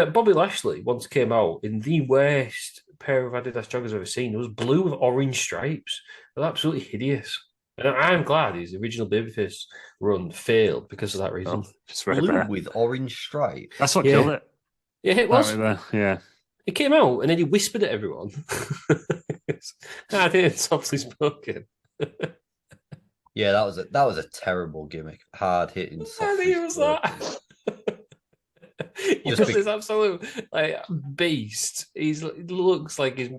Bobby Lashley once came out in the worst pair of Adidas joggers I've ever seen. It was blue with orange stripes. They're absolutely hideous. And I'm glad his original babyface run failed because of that reason. Just blue with orange stripes. That's what killed it. Yeah, it was. Yeah. It came out and then he whispered at everyone. I think it's softly spoken. Yeah, that was a terrible gimmick. Hard hitting. I think it was that. Just this absolute beast. He looks like he's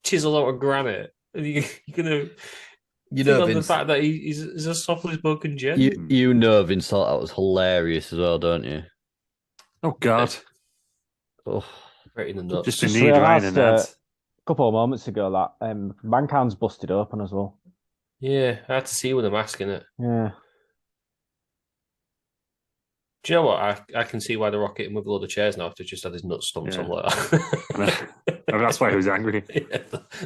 chiseled out of granite. And you're gonna the fact that he's a softly spoken gent. You know Vince thought that was hilarious as well, don't you? Oh God. Oh, right in the nuts. Just realized a couple of moments ago that Mankind's busted open as well. Yeah, I had to see with a mask in it. Yeah. Do you know what? I can see why the Rock hit him with a load of chairs now after just had his nuts stumped something like that. That's why he was angry.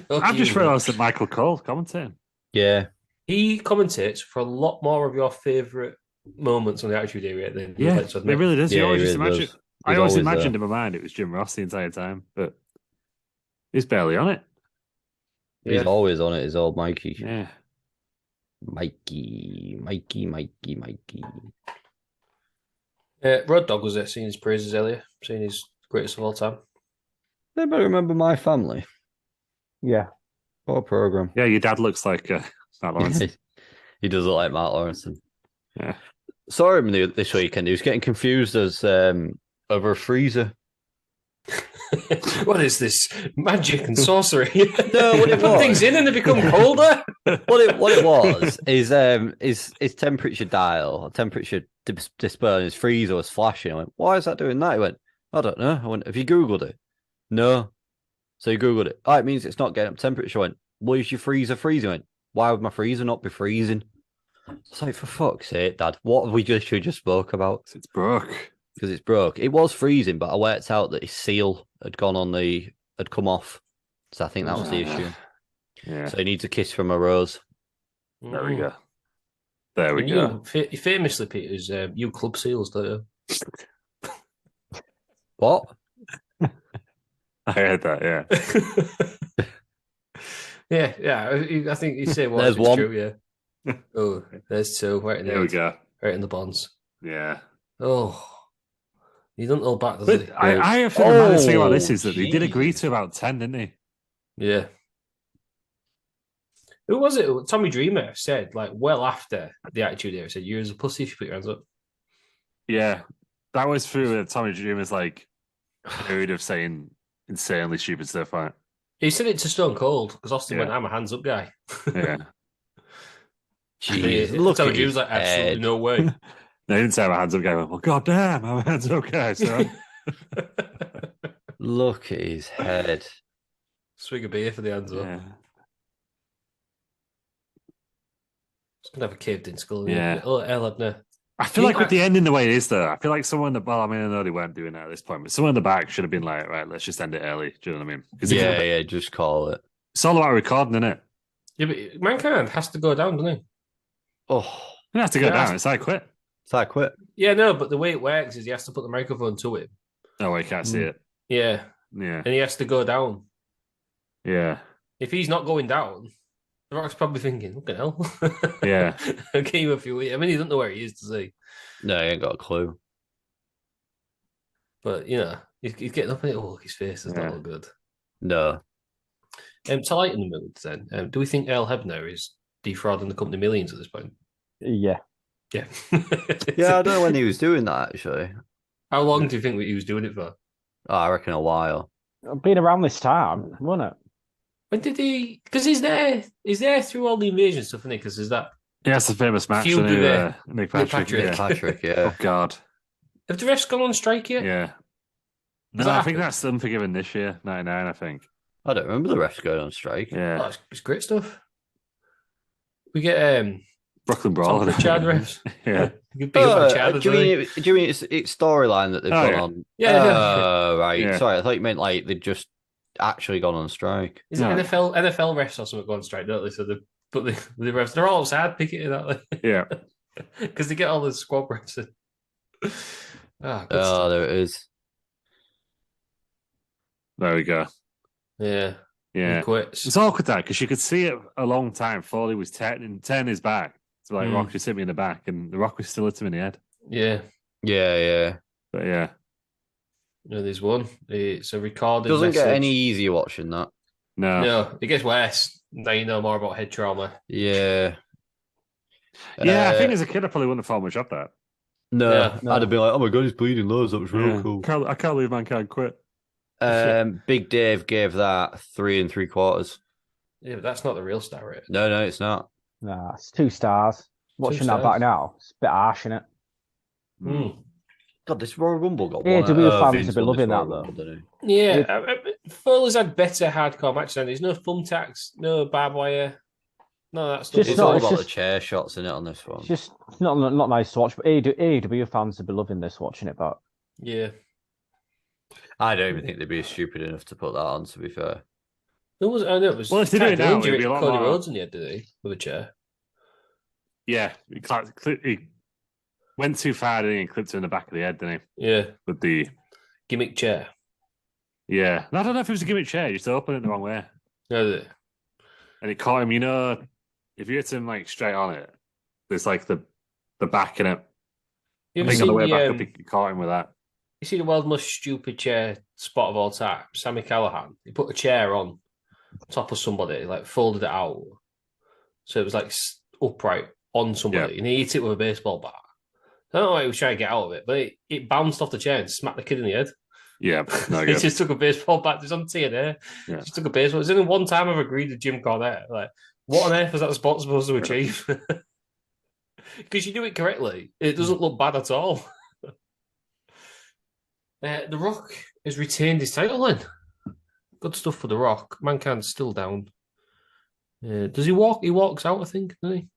I've just realised that Michael Cole commentating. Yeah. He commentates for a lot more of your favourite moments on the Attitude Era than he really does. Yeah, I always imagined in my mind it was Jim Ross the entire time, but he's barely on it. He's always on it, is old Mikey. Yeah. Mikey. Road Dogg was there singing his praises earlier, saying he's greatest of all time. Anybody remember My Family? Yeah. What a program. Yeah, your dad looks like Matt Lawrence. He does look like Matt Lawrence. Yeah. Saw him this weekend. He was getting confused as over a freezer. What is this magic and sorcery? No, what it put was, things in and they become colder. what it was is his temperature dial, temperature display on his freezer was flashing. I went, why is that doing that? He went, I don't know. I went, have you Googled it? No. So he Googled it. Oh, it means it's not getting up temperature. I went, well, is your freezer freezing? I went, why would my freezer not be freezing? It's like, for fuck's sake, Dad, what have we just spoke about? It's broke. Because it's broke. It was freezing, but I worked out that his seal had come off. So I think that was the issue. Yeah. So he needs a kiss from a rose. There we go. There we go. Famously, Peter's you club seals, don't you? What? I heard that, yeah. yeah. I think you say what there's one. True, yeah. Oh, there's 2. Right in there we go. Right in the bonds. Yeah. Oh. He doesn't hold back, does but he? I have to the thing about this is that he did agree to about 10, didn't he? Yeah. Who was it? Tommy Dreamer said, well after the Attitude Era, said, you're as a pussy if you put your hands up. Yeah. That was through Tommy Dreamer's period of saying insanely stupid stuff, right? He said it to Stone Cold because Austin went, I'm a hands up guy. Yeah. Jeez, look Tommy at Dreamer was like, absolutely no way. No, he didn't say I'm a hands up guy. I went, well, God damn, I'm a hands up guy. So. Look at his head. Swig a beer for the hands up. Yeah. It's going to have a caved in skull. Yeah. Oh, hell, Abner. I feel like with the ending the way it is, though, I feel like someone I know they weren't doing that at this point, but someone in the back should have been like, right, let's just end it early. Do you know what I mean? Yeah, just call it. It's all about recording, isn't it? Yeah, but Mankind has to go down, doesn't he? Oh, You have to go down. It's like quit. It's like quit. Yeah, no, but the way it works is he has to put the microphone to him. Oh, well, you can't see it. Yeah. Yeah. And he has to go down. Yeah. If he's not going down, The Rock's probably thinking, "Fucking hell." Yeah. I'll give him a few weeks. I mean, he doesn't know where he is to see. No, he ain't got a clue. But, he's getting up and look, his face does not look good. No. To lighten the mood, then, do we think Earl Hebner is defrauding the company millions at this point? Yeah. Yeah. Yeah, I don't know when he was doing that, actually. How long do you think he was doing it for? Oh, I reckon a while. Been around this time, wasn't it? When did he? Because he's there through all the invasion stuff, isn't he? Because there's that. Yeah, it's the famous match. Feud with Nick Patrick. Nick Patrick, yeah. Oh, God. Have the refs gone on strike yet? Yeah. No, I think that's Unforgiven this year, 99, I think. I don't remember the refs going on strike. Yeah. Oh, it's great stuff. We get Brooklyn Brawl. Chad refs. Yeah. You can pick up on Chad, do you mean it's storyline that they've gone on? Yeah. Right. Yeah. Sorry, I thought you meant like they'd just actually gone on strike. Is it NFL refs or something go on strike, don't they? So the refs, they're all sad picketing, aren't they? Yeah. Because they get all the squad refs in. There it is. There we go. Yeah. Yeah. He quits. It's awkward that because you could see it a long time. Foley was turning his back. So like Rock just hit me in the back, and the Rock was still hit him in the head. Yeah. Yeah. But yeah. No, there's one. It's a recorded Doesn't message. get any easier watching that. No, it gets worse. Now you know more about head trauma. Yeah. Yeah, I think as a kid I probably wouldn't have thought much of that. No, I'd have been like, oh my god, he's bleeding loads. That was real cool. I can't believe Mankind quit. Big Dave gave that 3 3/4. Yeah, but that's not the real star rate. No, it's not. Nah, it's 2 stars. Watching that back now, it's a bit harsh, innit? God, this Royal Rumble got AEW fans Vince have been won this loving that, Royal though. Rumble, didn't Yeah, Foley's had better hardcore matches. There's no thumbtacks, no barbed wire, no that stuff. he? It's all it's about just- the chair shots in it on this one. It's just not nice to watch, but AEW fans have been loving this, watching it back. Yeah. I don't even think they'd be stupid enough to put that on, to be fair. I know it was. Well, if they do it now, injury it'd be a lot Cody more- Rhodes in the head, did he? With a chair. Yeah, he went too far didn't he, and clipped her in the back of the head, didn't he? Yeah. With the Gimmick chair. yeah. I don't know if it was a gimmick chair. You just opened it the wrong way, No, did it? and it caught him. You know, if you hit him like straight on it, there's like the back in it. You I ever think on seen the way back the, up, he caught him with that. you see the world's most stupid chair spot of all time? Sammy Callahan. He put a chair on top of somebody, like folded it out. So it was like upright on somebody, and he hit it with a baseball bat. I don't know why he was trying to get out of it, but it bounced off the chair and smacked the kid in the head. Yeah, no He good. just took a baseball bat. It's on TNA. Yeah. Just took a baseball. It's only one time I've agreed with Jim Cornette. Like, what on earth was that spot supposed to achieve? Because you do it correctly, it doesn't look bad at all. The Rock has retained his title then. Good stuff for The Rock. Mankind's still down. Does he walk? He walks out, I think, doesn't he?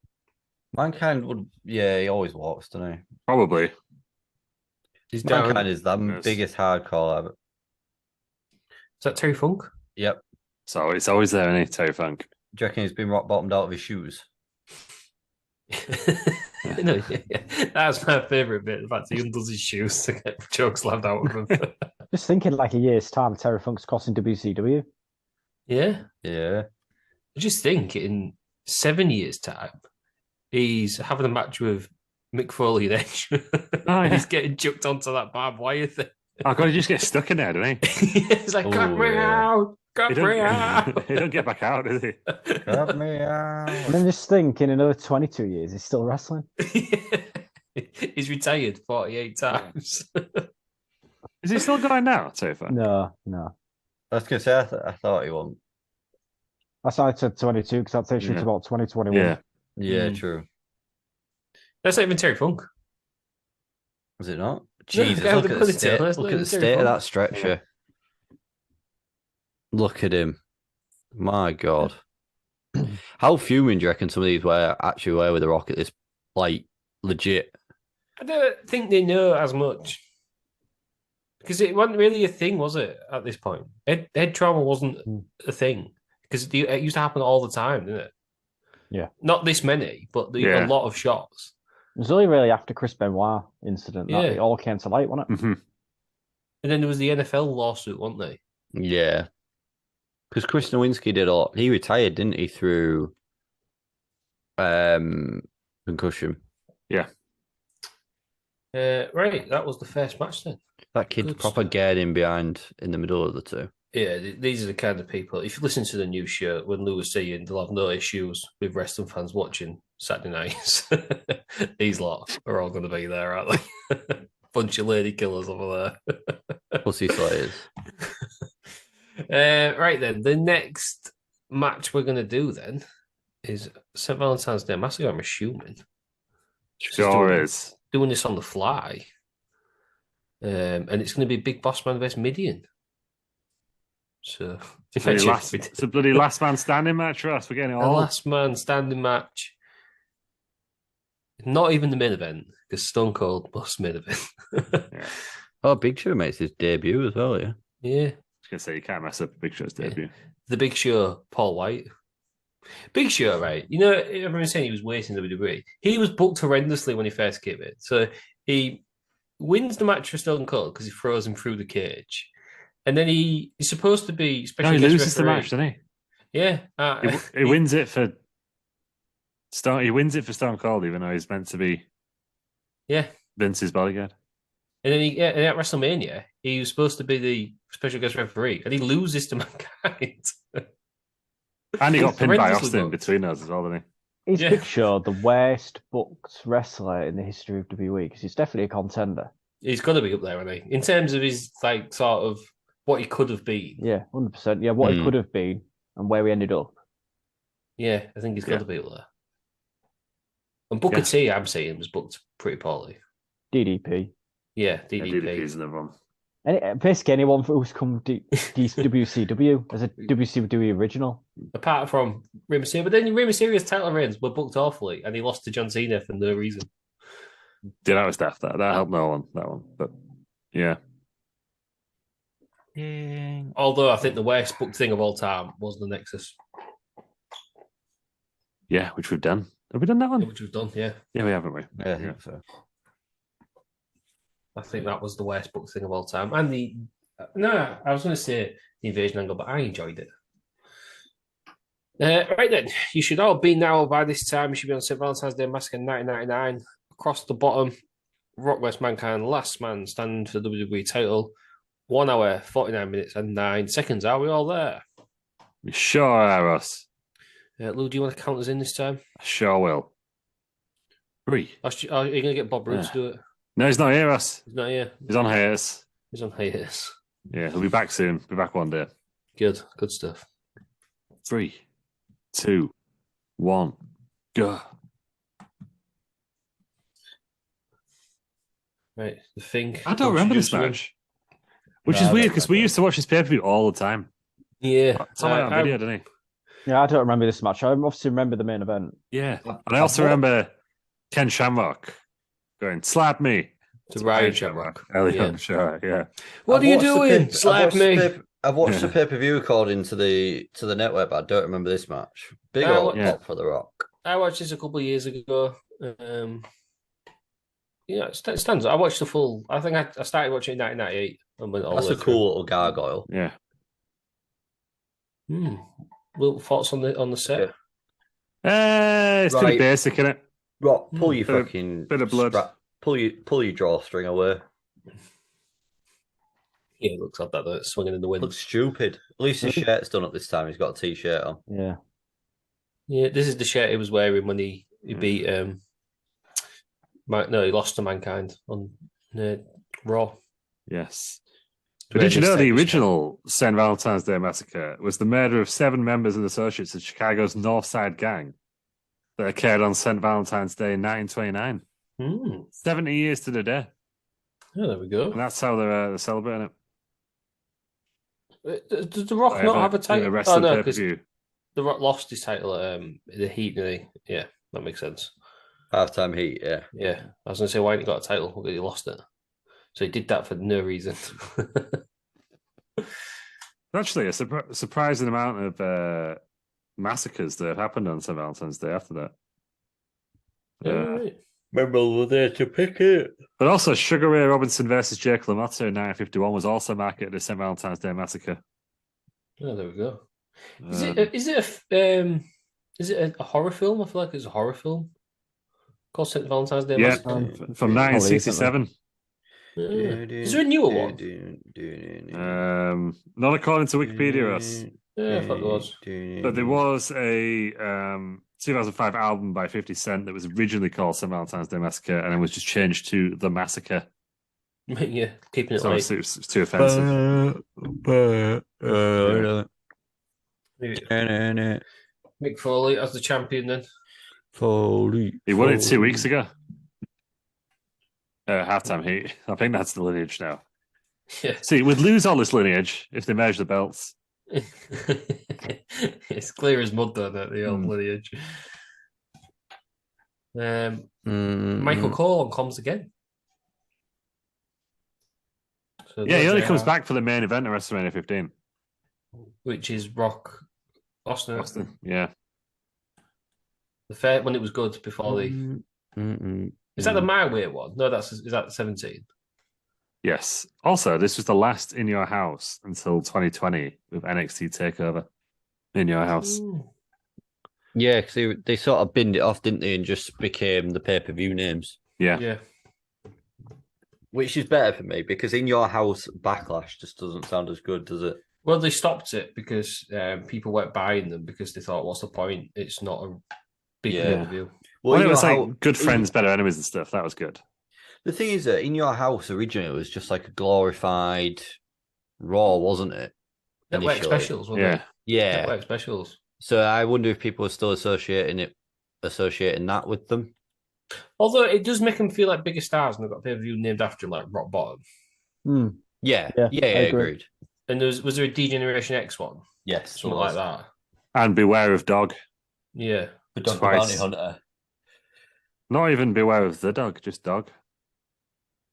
Mankind would, he always walks, doesn't he? Probably. He's down. Mankind is the Yes. biggest hardcore ever. Is that Terry Funk? Yep. So it's always there, isn't he, Terry Funk? Do you reckon he's been rock bottomed out of his shoes? No, yeah. That's my favourite bit. The fact he undoes his shoes to get jokes slammed out of him. Just thinking like a year's time, Terry Funk's costing WCW. Yeah. Yeah. I just think in 7 years' time, he's having a match with Mick Foley and Edge. Oh, yeah. He's getting chucked onto that barbed wire thing. Oh, God, he just gets stuck in there, doesn't he? He's like, cut me yeah. out! Cut me out! He don't get back out, does he? Grab me out. And then just think in another 22 years, he's still wrestling. He's retired 48 times. Is he still going now, Terry Funk? No. I was going to say, I thought he won. That's why I said 22 because I'd say shoot Yeah. about 2021. Yeah. Yeah, true. That's not even Terry Funk. Was it not? Jesus, go look with at the the ponytail, state, that's look not at even the Terry state of Funk. that stretcher. Look at him. My God. How fuming do you reckon some of these actually were with the Rock at this, like, legit? I don't think they know as much. Because it wasn't really a thing, was it, at this point? Head trauma wasn't a thing. Because it used to happen all the time, didn't it? Yeah. Not this many, but a lot of shots. It was only really after Chris Benoit incident that Yeah. it all came to light, wasn't it? Mm-hmm. And then there was the NFL lawsuit, wasn't they? Yeah. Because Chris Nowinski did a lot. He retired, didn't he, through concussion. Yeah. Right, that was the first match then. That kid Good proper stuff. geared in behind in the middle of the two. Yeah, these are the kind of people. If you listen to the news show, when Lou was saying they'll have no issues with wrestling fans watching Saturday nights, these lot are all going to be there, aren't they? Bunch of lady killers over there. Pussy slayers. Right then, the next match we're going to do then is St. Valentine's Day Massacre, I'm assuming. Sure is. Doing this on the fly. And it's going to be Big Boss Man versus Midian. So, It's a bloody last man standing match for us. We're getting it a all. last man standing match. Not even the main event, because Stone Cold must main event. Yeah. Oh, Big Show makes his debut as well, yeah. Yeah. I was going to say, you can't mess up Big Show's debut. The Big Show, Paul White. Big Show, right? You know, everyone's saying he was waiting WWE. He was booked horrendously when he first came in. So he wins the match for Stone Cold because he throws him through the cage. And then he's supposed to be special No, he guest loses referee. the match, doesn't he? Yeah. He wins it for Stone. He wins it for Stone Cold, even though he's meant to be Vince's bodyguard. And then and at WrestleMania, he was supposed to be the special guest referee, and he loses to Mankind. And he got pinned by Horrendously Austin booked. between us as well, didn't Is Yeah. Big Show the worst booked wrestler in the history of WWE? Because he's definitely a contender. He's got to be up there, hasn't he? In terms of his like sort of what he could have been. Yeah, 100%. Yeah, what he could have been and where we ended up. Yeah, I think he's got Yeah. to be up there. And Booker Yeah. T, I'm saying, was booked pretty poorly. DDP. Yeah, he? DDP. DDP's another one. Basically, anyone who's come WCW as a WCW original. Apart from Rey Mysterio, but then Rey Mysterio's title reigns were booked awfully, and he lost to John Cena for no reason. Yeah, that was daft. That helped no one. That one, but yeah. Although I think the worst booked thing of all time was the Nexus, Yeah, which we've done. Have we done that one? which was done. Yeah, Yeah, we haven't we? Yeah, I think so. I think that was the worst booked thing of all time. And I was going to say the invasion angle, but I enjoyed it. Right then, you should all be now by this time. You should be on St. Valentine's Day Massacre 1999. Across the bottom, Rock vs Mankind, last man standing for the WWE title. 1 hour, 49 minutes, and 9 seconds. Are we all there? We sure are, us. Lou, do you want to count us in this time? I sure will. 3. Are you going to get Bob Roode to do it? No, he's not here, us. He's not here. He's on hiatus. He's on hiatus. Yeah, he'll be back soon. Be back one day. Good stuff. 3, 2, 1, go. Right, the thing. I don't remember this match. Which is weird because we used to watch this pay-per-view all the time. Yeah. Somebody on video, didn't he? Yeah, I don't remember this match. I obviously remember the main event. Yeah. And I also remember Ken Shamrock going, slap me. To Ryan Shamrock. Early Yeah. on, sure, yeah. What are you doing? Slap me. I've watched the pay-per-view recording to the network, but I don't remember this match. Big Yeah, old yeah. pop for The Rock. I watched this a couple of years ago. Yeah, it stands. I watched the full. I think I started watching it in 1998. And went all That's the a way cool little gargoyle. Yeah. through. Little thoughts on the set. It's pretty Right. basic, isn't it? Rock, pull your Bit of- fucking bit of blood. pull your drawstring away. Yeah, it looks like that though. It's swinging in the wind. Looks stupid. At least his shirt's done up this time. He's got a t-shirt on. Yeah. Yeah, this is the shirt he was wearing when he beat he lost to Mankind on Raw. Yes. Where But did you this know the type of original St. Valentine's Day Massacre was the murder of 7 members and associates of Chicago's North Side Gang that occurred on St. Valentine's Day in 1929? 70 years to the day. Yeah, there we go. And that's how they're celebrating it. Does The Rock not have a title? Wrestling no, because pay-per-view. The Rock lost his title at the Heat, didn't he? Yeah, that makes sense. Halftime heat, yeah. Yeah, I was going to say, why didn't he got a title? Because he lost it. So he did that for no reason. Actually, a surprising amount of massacres that have happened on St. Valentine's Day after that. Yeah, right. Remember, we were there to pick it. But also, Sugar Ray Robinson versus Jake LaMotta in 1951 was also marketed as St. Valentine's Day Massacre. Oh, there we go. Is it a horror film? I feel like it's a horror film called St. Valentine's Day Yeah, Massacre. from 1967. Is there a newer one? Not according to Wikipedia, Ross. Yeah, I thought there was. But there was a 2005 album by 50 Cent that was originally called St. Valentine's Day Massacre and it was just changed to The Massacre. Yeah, keeping it So light. it's too offensive. Mick Foley as the champion then. Foley. He won it 2 weeks ago. Halftime heat. I think that's the lineage now. Yeah. See, we'd lose all this lineage if they merged the belts. It's clear as mud though, that the old lineage. Michael Cole on comms again. So Yeah, he only comes back for the main event of WrestleMania 15. which is Rock Austin. Yeah. The fair when it was good before the. Is that the my weight one? No, is that 17? Yes. Also, this was the last In Your House until 2020 with NXT Takeover In Your House. Yeah, because they sort of binned it off, didn't they, and just became the pay-per-view names. Yeah. Yeah. Which is better for me, because In Your House Backlash just doesn't sound as good, does it? Well, they stopped it because people weren't buying them because they thought, what's the point? It's not a big pay-per-view. Well, it was like Good Friends, Better Enemies and stuff. That was good. The thing is that In Your House originally was just like a glorified Raw, wasn't it? Network specials, wasn't it? Yeah. Network specials. So I wonder if people are still associating that with them. Although it does make them feel like bigger stars, and they've got a pay-per-view named after them, like Rock Bottom. Yeah, agreed. And was there a D-Generation X one? Yes, something like that. And Beware of Dog. Yeah, the Dog the Bounty Hunter. Not even Beware of the Dog, just Dog.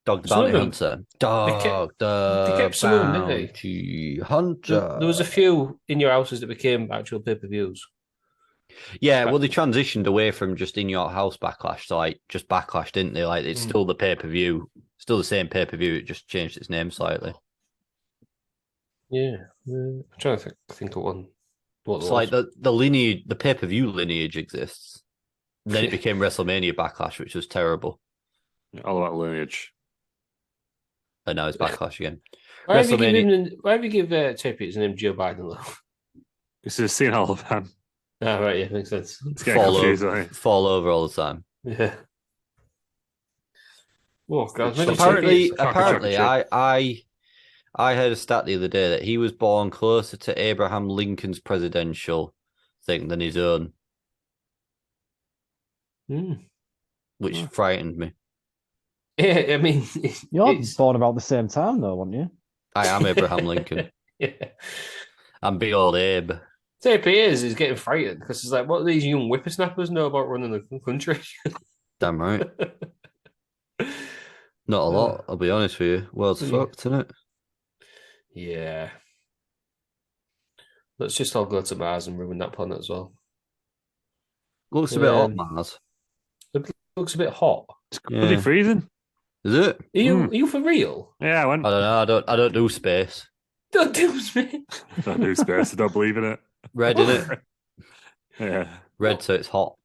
Dog the Bounty Hunter. Dog they kept some of them, didn't they? Bounty Hunter. There was a few In Your Houses that became actual pay-per-views. Yeah, well, they transitioned away from just In Your House Backlash to like just Backlash, didn't they? Like it's still the pay-per-view, still the same pay-per-view. It just changed its name slightly. Yeah, I'm trying to think of one. It's like the lineage, the pay-per-view lineage exists. Then it became WrestleMania Backlash, which was terrible. All about lineage. And now it's Backlash again. Why have you give Tapey his name Joe Biden though? It's just seen all of them. Oh, right, yeah, makes sense. It's getting confused, fall over all the time. Yeah. Oh God! Apparently, I heard a stat the other day that he was born closer to Abraham Lincoln's presidential thing than his own, which frightened me. Yeah, I mean, you're born about the same time, though, weren't you? I am Abraham Lincoln. Yeah, I'm big old Abe. Tapey is getting frightened because he's like, what do these young whippersnappers know about running the country? Damn right. Not a lot, I'll be honest with you. World's fucked, isn't it? Yeah. Let's just all go to Mars and ruin that planet as well. Looks a bit hot, Mars. It looks a bit hot. It's pretty freezing. Is it? Are you for real? Yeah, I went. I don't know. I don't do space. Don't do space. Don't do space. I don't believe in it. Red, in it? Yeah. Red, so it's hot.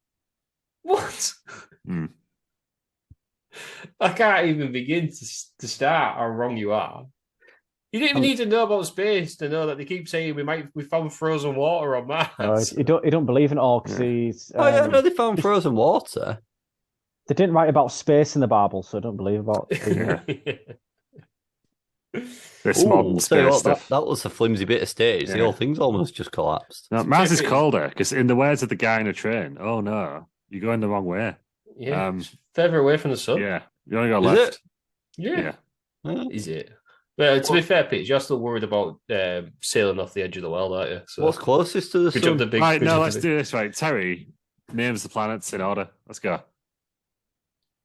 What? I can't even begin to start how wrong you are. You don't even need to know about space to know that they keep saying we found frozen water on Mars. You don't believe in all because he's. I know they found frozen water. They didn't write about space in the Bible, so I don't believe about. This modern space stuff. That was a flimsy bit of stage. The whole thing's almost just collapsed. No, Mars is colder because, in the words of the guy in the train, oh no, you're going the wrong way. Yeah, further away from the sun. Yeah, you only go left. It? Yeah. Is it? Well, to be fair, Pete, you're still worried about sailing off the edge of the world, aren't you? So, what's closest to the sun? Right, no, let's do this right. Terry names the planets in order. Let's go.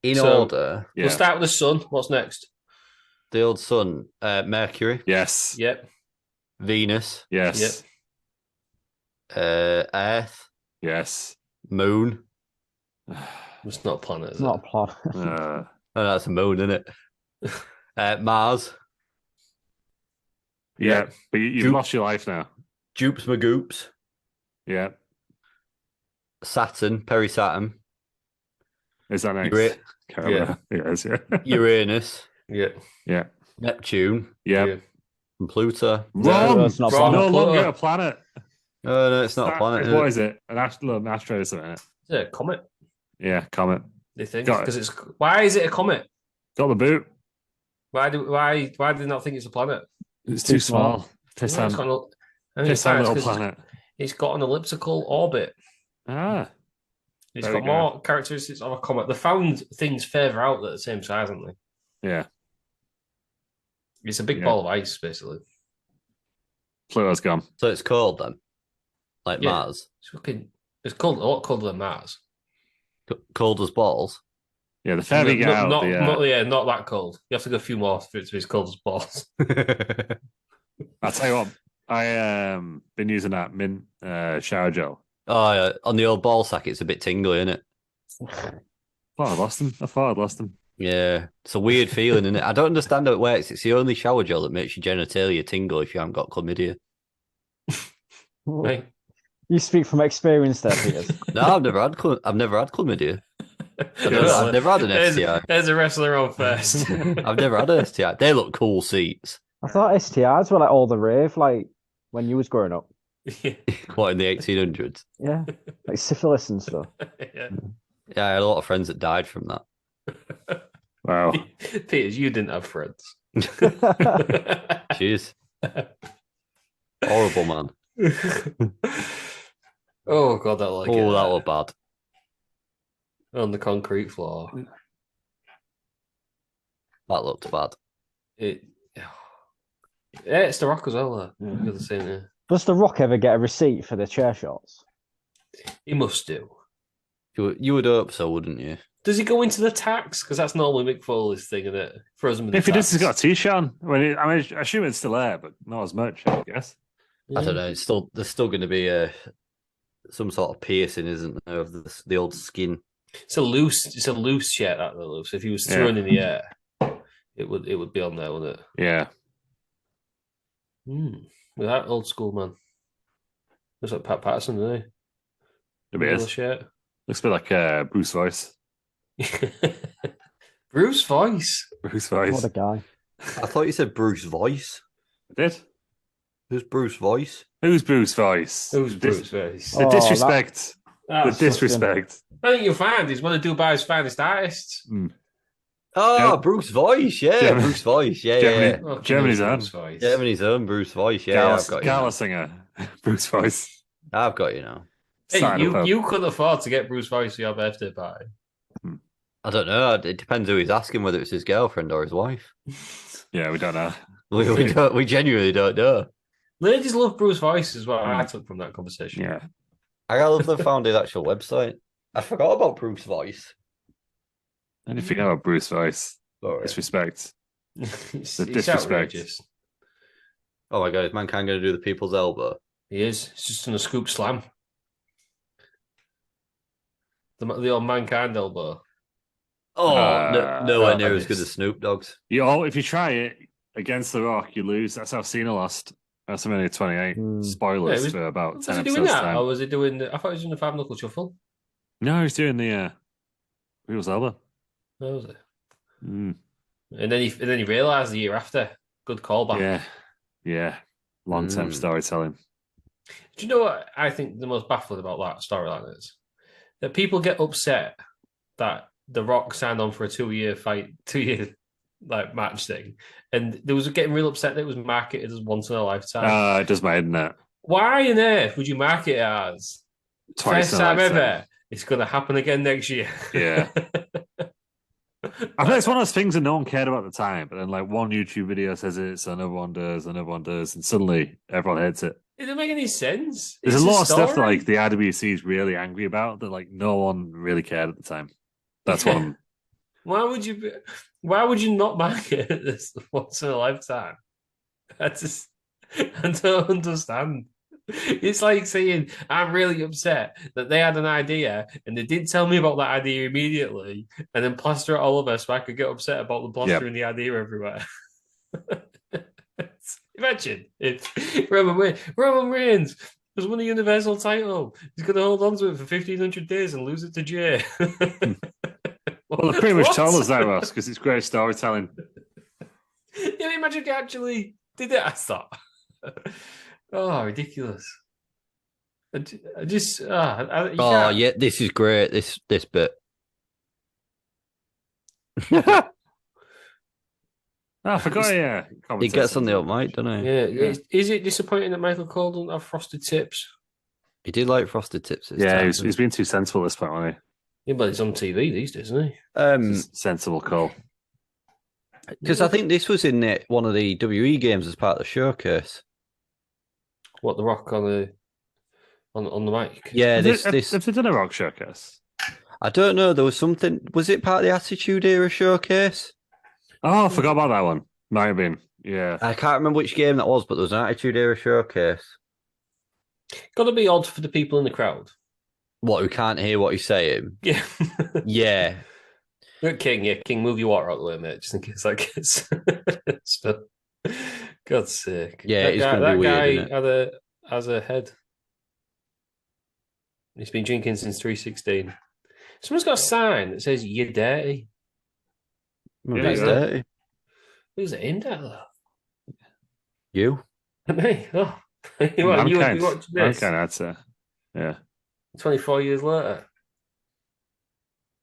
In order. Yeah. We'll start with the sun. What's next? The old sun. Mercury. Yes. Yep. Venus. Yes. Yep. Earth. Yes. Moon. It's not a planet. It's not a planet. Oh, that's a moon, isn't it? Mars. Yeah, but you've lost your life now. Jupes Magoops. Yeah. Saturn, Perisaturn. Is that next? Yeah. Yes, yeah. Uranus. Yeah. Neptune. Yeah. And Pluto. Wrong! No, it's not a Wrong. planet. No longer a planet. Oh, no, it's not a planet. What is it? An astro or something? Is it a comet? Yeah, comet. They think Got it. because it's why is it a comet? Got the boot. Why do they not think it's a planet? It's too small. Piss No, on it's got an- I think piss it's on fine, little it's 'cause planet. It's got an elliptical orbit. Ah, It's There we got go. more characteristics of a comet. They found things further out that are the same size, haven't they? yeah. It's a big Yeah. ball of ice, basically. Pluto's gone. So it's cold then? Like Yeah. Mars? It's cold, a lot colder than Mars. Cold as balls? Yeah, the further you get out, not that cold. You have to go a few more for it to be as cold as balls. I'll tell you what. I been using that mint shower gel. Oh, yeah. On the old ball sack, it's a bit tingly, isn't it? I thought I'd lost him. Yeah. It's a weird feeling, isn't it? I don't understand how it works. It's the only shower gel that makes your genitalia tingle if you haven't got chlamydia. Right? You speak from experience there, Peters. No, I've never had chlamydia. Well, I've never had an STI. There's a wrestler on first. I've never had an STI. They look cool seats. I thought STIs were like all the rave, like when you was growing up. What, in the 1800s? Yeah, like syphilis and stuff. Yeah. Yeah, I had a lot of friends that died from that. Wow. Peters, you didn't have friends. Jeez. Horrible, man. Oh god, that like Oh, that was bad. on the concrete floor. That looked bad. It's the Rock as well. Though. You're the same, yeah. Does The Rock ever get a receipt for the chair shots? He must do. You would hope so, wouldn't you? Does he go into the tax? Because that's normally Mick Foley's thing, isn't it? Throws him in the If he does, tax. he's got a t-shirt on. I assume it's still there, but not as much, I guess. Yeah. I don't know. There's still going to be some sort of piercing, isn't there, of the old skin? It's a loose shirt that though. So if he was thrown in the air, it would be on there, wouldn't it? Yeah. With that old school man. Looks like Pat Patterson, doesn't It he? is. Shirt. Looks a bit like Bruce Voice. Bruce Voice. Bruce Voice. What a guy. I thought you said Bruce Voice. I did. Who's Bruce Voice? Who's Bruce Voice? Who's Bruce Voice? The Oh, disrespect. That's The disrespect. I think you'll find he's one of Dubai's finest artists. Oh, Yeah. Bruce Voice. Yeah, Germany. Bruce Voice. Yeah, Germany. yeah. Oh, Germany's Bruce own. Voice. Germany's own Bruce Voice. Yeah, I've got you. Gala Now. singer. Bruce Voice. I've got you now. Hey, Sign up. you couldn't afford to get Bruce Voice for your birthday party. I don't know. It depends who he's asking, whether it's his girlfriend or his wife. Yeah, we don't know. We genuinely don't know. Ladies love Bruce Voice as well. I took from that conversation. Yeah. I love they found his actual website. I forgot about Bruce Voice. And if you know about Bruce Voice, Sorry. disrespect. It's disrespect. outrageous. Oh my god, is Mankind going to do the people's elbow? He is. It's just on a scoop slam. The old Mankind elbow. Oh, nowhere near as nice. good as Snoop Dogg's. If you try it against The Rock, you lose. That's how Cena lost. That's only 28. Spoilers Yeah, for about Was 10 he doing episodes that? time. Or was he doing I thought he was doing the five knuckle shuffle. No, he's doing the People's Elbow. Where was it? Mm. And then he realised the year after. Good callback. Yeah. Long-term storytelling. Do you know what I think the most baffling about that storyline is? That people get upset that The Rock signed on for a 2-year like match thing, and they was getting real upset that it was marketed as once in a lifetime. It does my head in that. Why on earth would you market it as Twice first in a time lifetime. ever? It's going to happen again next year. Yeah. I think it's one of those things that no one cared about at the time, but then like one YouTube video says it, so another one does, and suddenly everyone hates it. It doesn't make any sense. There's It's a lot of stuff that story. like the IWC is really angry about that like no one really cared at the time. That's one of them. Why would you not market this once in a lifetime? I don't understand. It's like saying, I'm really upset that they had an idea and they didn't tell me about that idea immediately and then plaster it all over so I could get upset about them plastering the idea everywhere. Imagine if Roman Reigns has won a Universal title. He's going to hold on to it for 1,500 days and lose it to Jay. Well, they pretty much told us that, Ross, because it's great storytelling. Yeah, imagine if he actually did it. I thought, oh, ridiculous. I just, yeah, this is great. This bit. I forgot. Yeah, he gets on the up mic, doesn't he? Yeah. Is it disappointing that Michael Cole doesn't have frosted tips? He did like frosted tips. He's been too sensible at this point, hasn't he? Yeah, but he's on TV these days, isn't he? Sensible call. Because I think this was in one of the WE games as part of the showcase. What, The Rock on the mic? Yeah, Have they done a Rock showcase? I don't know. There was something. Was it part of the Attitude Era showcase? Oh, I forgot about that one. Might have been. Yeah. I can't remember which game that was, but there was an Attitude Era showcase. Got to be odd for the people in the crowd. What, who can't hear what he's saying? Yeah. Yeah. King, move your water out of the way, mate, just in case that gets... So, God's sake. Yeah, it's going to be weird, that guy has a head. He's been drinking since 3:16. Someone's got a sign that says, "You're dirty." That's dirty. Who's it aimed at, though? You? Me? Oh. Mankind, I'd say. Yeah. 24 years later.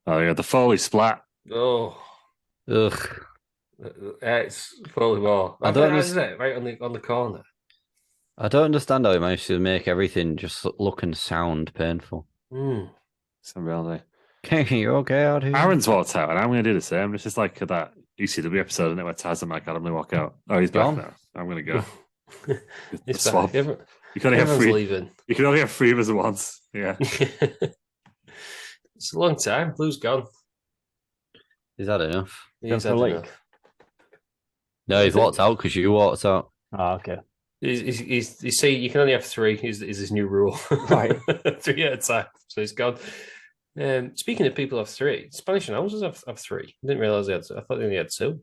Oh, yeah, the Foley splat. Oh. Ugh. It's Foley Wall. I don't understand. Right on the corner. I don't understand how he managed to make everything just look and sound painful. It's unreal. You okay out here? Aaron's walked out, and I'm going to do the same. It's just like that ECW episode, isn't it, where Taz and Mike Adamle walk out. Oh, he's back now. I'm going to go. It's swap. You can only have three. Leaving. You can only have three of us at once. Yeah. It's a long time. Blue's gone. Is that enough? He's had enough. No, he's walked out because you walked out. Oh, okay. You see, you can only have three. Is his new rule? Right. 3 at a time. So he's gone. Speaking of people have three, Spanish announcers have three. I didn't realize they had. I thought they only had two.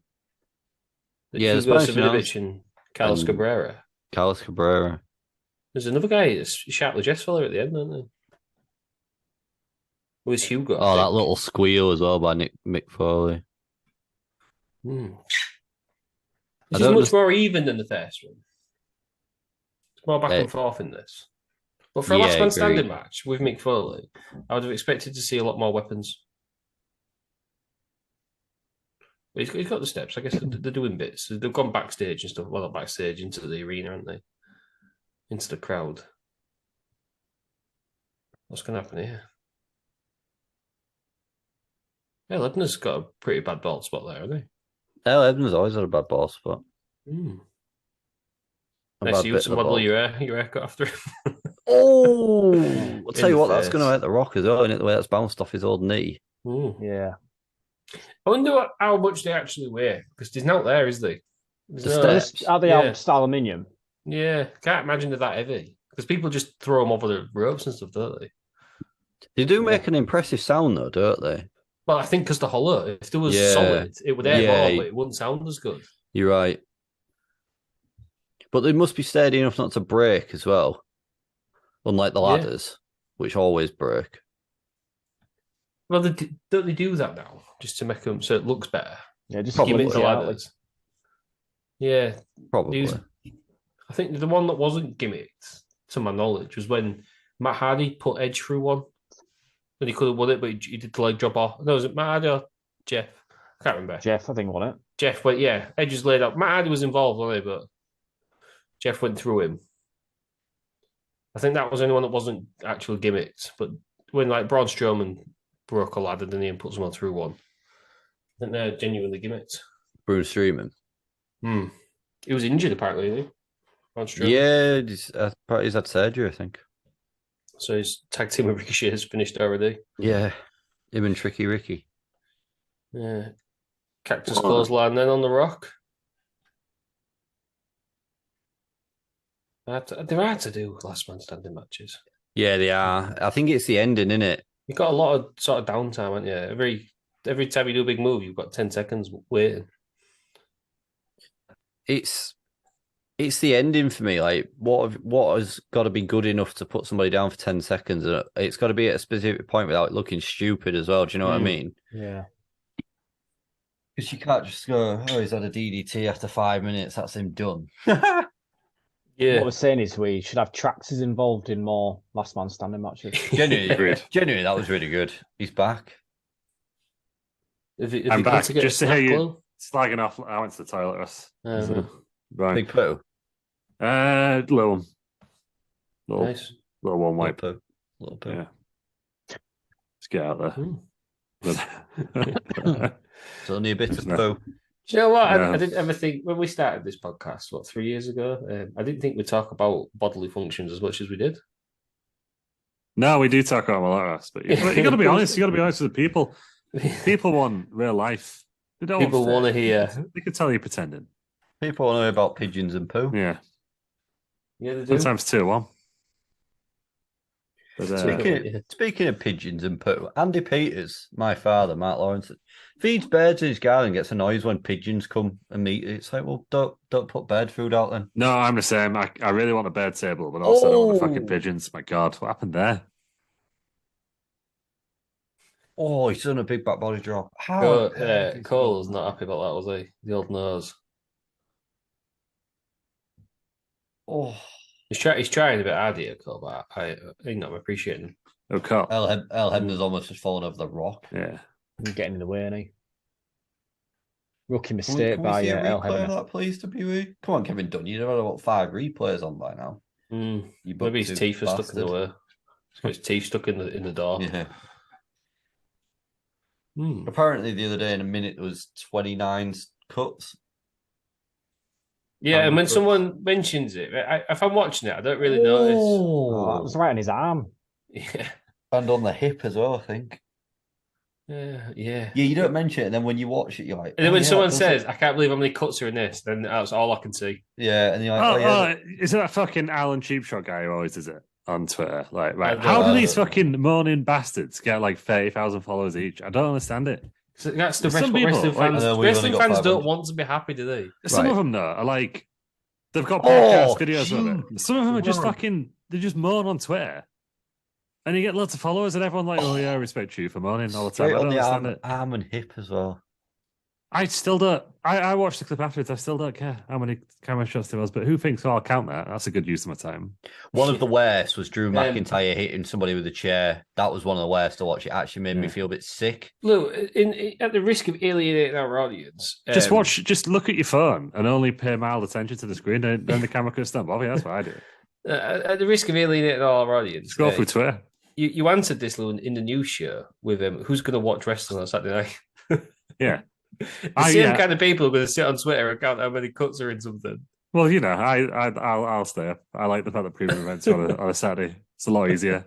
Yeah, Hugo Savinovich and Carlos Cabrera. Carlos Cabrera. There's another guy, Sharpley Jessfeller at the end, aren't there? Who is Hugo? Oh, that little squeal as well by Mick Foley. This is much more even than the first one. It's more back and forth in this. But for a last man standing match with Mick Foley, I would have expected to see a lot more weapons. But he's got the steps. I guess they're doing bits. They've gone backstage and stuff. Well, not backstage, into the arena, haven't they? Into the crowd. What's going to happen here? Yeah, Lebner's got a pretty bad bald spot there, hasn't he? Yeah, Lebner's always had a bad bald spot. Nice you to model your haircut after him. Oh! I'll tell you what, that's going to hurt The Rock as well, isn't it? The way that's bounced off his old knee. Yeah. I wonder how much they actually weigh, because he's not there, is they? Are they out aluminium? Yeah, can't imagine they're that heavy. Because people just throw them over the ropes and stuff, don't they? They do make an impressive sound, though, don't they? Well, I think because the hollow, if there was solid, it would airball, but it wouldn't sound as good. You're right. But they must be steady enough not to break as well. Unlike the ladders, which always break. Well, don't they do that now, just to make them so it looks better? Yeah, just gimmick the ladders. Yeah. Probably. I think the one that wasn't gimmicked, to my knowledge, was when Matt Hardy put Edge through one. And he could have won it, but he did the leg drop off. No, was it Matt Hardy or Jeff? I can't remember. Jeff, I think, won it. Jeff went, Edge was laid out. Matt Hardy was involved, wasn't he? But Jeff went through him. I think that was the only one that wasn't actually gimmicked. But when like Braun Strowman broke a ladder, then he put someone through one. I think they're genuinely gimmicked. Braun Strowman. He was injured, apparently, isn't he? Braun Strowman. Yeah, he's had surgery, I think. So his tag team with Ricochet has finished already. Yeah, him and Tricky Ricky. Yeah. Cactus clothesline then on The Rock. They're hard to do last man standing matches. Yeah, they are. I think it's the ending, isn't it? You've got a lot of sort of downtime, haven't you? Every time you do a big move, you've got 10 seconds waiting. It's the ending for me. Like, what has got to be good enough to put somebody down for 10 seconds? It's got to be at a specific point without looking stupid as well. Do you know what I mean? Yeah. Because you can't just go, oh, he's had a DDT after 5 minutes. That's him done. Yeah. What we're saying is we should have Traxxas involved in more last man standing matches. Genuinely, that was really good. He's back. I'm back. Just to hear you slagging off. I went to the toilet, Russ. Right. Big poo? Little. Nice. Little one wipe. Little poo. Yeah. Let's get out there. It's only a bit of poo. Do you know what? I didn't ever think when we started this podcast, 3 years ago, I didn't think we'd talk about bodily functions as much as we did. No, we do talk about them a lot, but you got to be honest. You got to be honest with the people. People want real life. People want to hear. They can tell you're pretending. People want to know about pigeons and poo. Yeah. Yeah, they do. Sometimes 2-1. But, speaking of pigeons and poo, Andy Peters, my father, Mark Lawrence, feeds birds in his garden and gets annoyed when pigeons come and meet it. It's like, well, don't put bird food out then. No, I'm the same. I really want a bird table, but also I don't want the fucking pigeons. My God, what happened there? Oh, he's done a big back body drop. Cole's not happy about that, was he? The old nose. Oh, he's trying a bit hard here, Cole, but I think I'm appreciating him. Oh, Cole. El Hebner's almost just fallen over the rock. Yeah. He's getting in the way, isn't he? Rookie mistake by El Hebner. That please, WE. Come on, Kevin Dunn. You've had about 5 replays on by now. Maybe his teeth are stuck in the way. He's got his teeth stuck in the door. Yeah. Apparently, the other day in a minute there was 29 cuts. Yeah, and when someone mentions it, if I'm watching it, I don't really notice. Oh, that was right on his arm. Yeah, and on the hip as well, I think. Yeah. You don't mention it, and then when you watch it, you're like. And then when someone says, "I can't believe how many cuts are in this," then that's all I can see. Yeah, and you're like, is it that fucking Alan Cheapshot guy who always does it on Twitter? Like, right, how do these fucking moaning bastards get like 30,000 followers each? I don't understand it. So that's the wrestling fans. Wrestling fans don't want to be happy, do they? Some of them though are like, they've got podcast videos of it. Some of them are just they just moan on Twitter. And you get lots of followers, and everyone like, oh yeah, I respect you for moaning all the time. I don't understand it. Arm and hip as well. I still don't. I watched the clip afterwards. I still don't care how many camera shots there was, but who thinks, I'll count that? That's a good use of my time. One of the worst was Drew McIntyre hitting somebody with a chair. That was one of the worst to watch. It actually made me feel a bit sick. Look, at the risk of alienating our audience, just look at your phone and only pay mild attention to the screen. Then the camera can stand off. That's what I do. At the risk of alienating all our audience, scroll through Twitter. You answered this, Lou, in the news show with who's going to watch wrestling on Saturday night. Yeah. The same kind of people are going to sit on Twitter and count how many cuts are in something. Well, you know, I'll stay up. I like the fact that premium events on a Saturday. It's a lot easier.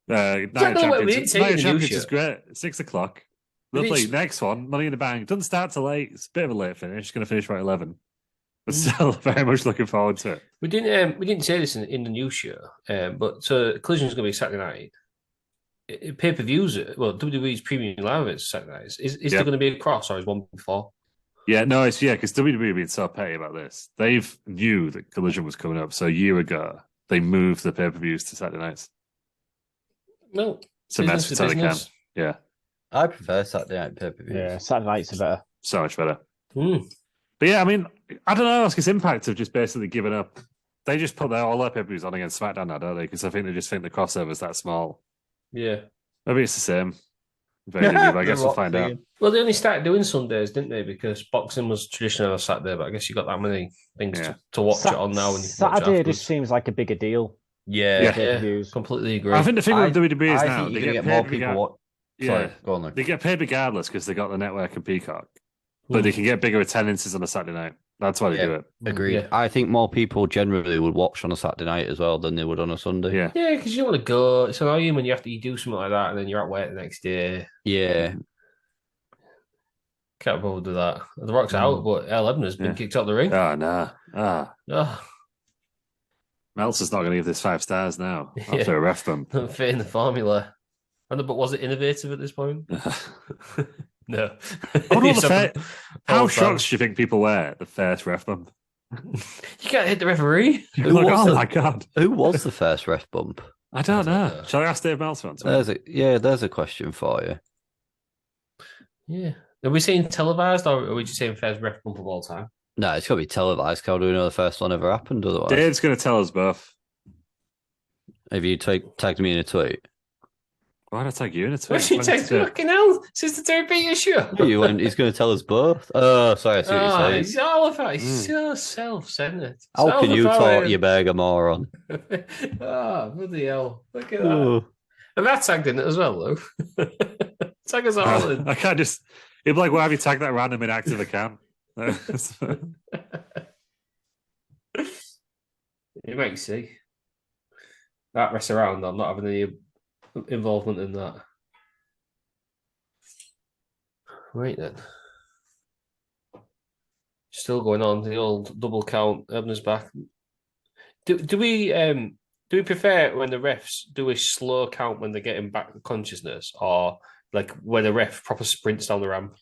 Night Champions is great. 6 o'clock. Lovely. Next one, Money in the Bank. Doesn't start till 8. It's a bit of a late finish. It's going to finish by 11. But still, very much looking forward to it. We didn't say this in the news show, but so Collision is going to be Saturday night. Pay-per-views, WWE's premium live events Saturday night. Is there going to be a cross, or is one before? Yeah, no, it's because WWE being so petty about this. They've knew that Collision was coming up, so a year ago they moved the pay-per-views to Saturday nights. No, so mess with Telecam. Yeah, I prefer Saturday night pay-per-views. Yeah, Saturday nights are better. So much better. But yeah, I mean, I don't know. It's Impact have just basically given up. They just put all their pay-per-views on against SmackDown now, don't they? Because I think they just think the crossover's that small. Yeah. Maybe it's the same. I guess we'll find out. Well, they only started doing Sundays, didn't they? Because boxing was traditional on Saturday, but I guess you got that many things to watch it on now. And Saturday just seems like a bigger deal. Yeah. Completely agree. I think the thing with WWE is now they get more people. Sorry, go on. They get paid regardless because they got the network and Peacock, but they can get bigger attendances on a Saturday night. That's why they do it. Agreed. Yeah. I think more people generally would watch on a Saturday night as well than they would on a Sunday. Yeah, because you don't want to go. It's annoying when you do something like that and then you're at work the next day. Yeah. Can't bother with that. The Rock's out, but El Ebner's been kicked out of the ring. Oh, no. Oh. Meltzer's not going to give this 5 stars now after a ref bump. Fit in the formula. But was it innovative at this point? No. How shocked do you think people were at the first ref bump? You can't hit the referee. Oh my God. Who was the first ref bump? I don't know. Shall I ask Dave Meltzer? There's a question for you. Yeah. Are we saying televised or are we just saying first ref bump of all time? No, it's got to be televised. How do we know the first one ever happened otherwise? Dave's going to tell us both. Have you tagged me in a tweet? Why did I tag you in a tweet? What's you text fucking hell? Since the Terry Peters show. He's going to tell us both. Oh, sorry, I see what you're saying. He's all about He's so self-centered. How can you talk, you burger moron? Bloody hell. Look at that. And that tagged in it as well, though. Tag us all in. I can't just... He'd be like, why have you tagged that random inactive account? You might see. That mess around, I'm not having any involvement in that. Right then. Still going on, the old double count. Ebner's back. Do we prefer when the refs do a slow count when they're getting back to consciousness, or like when a ref proper sprints down the ramp?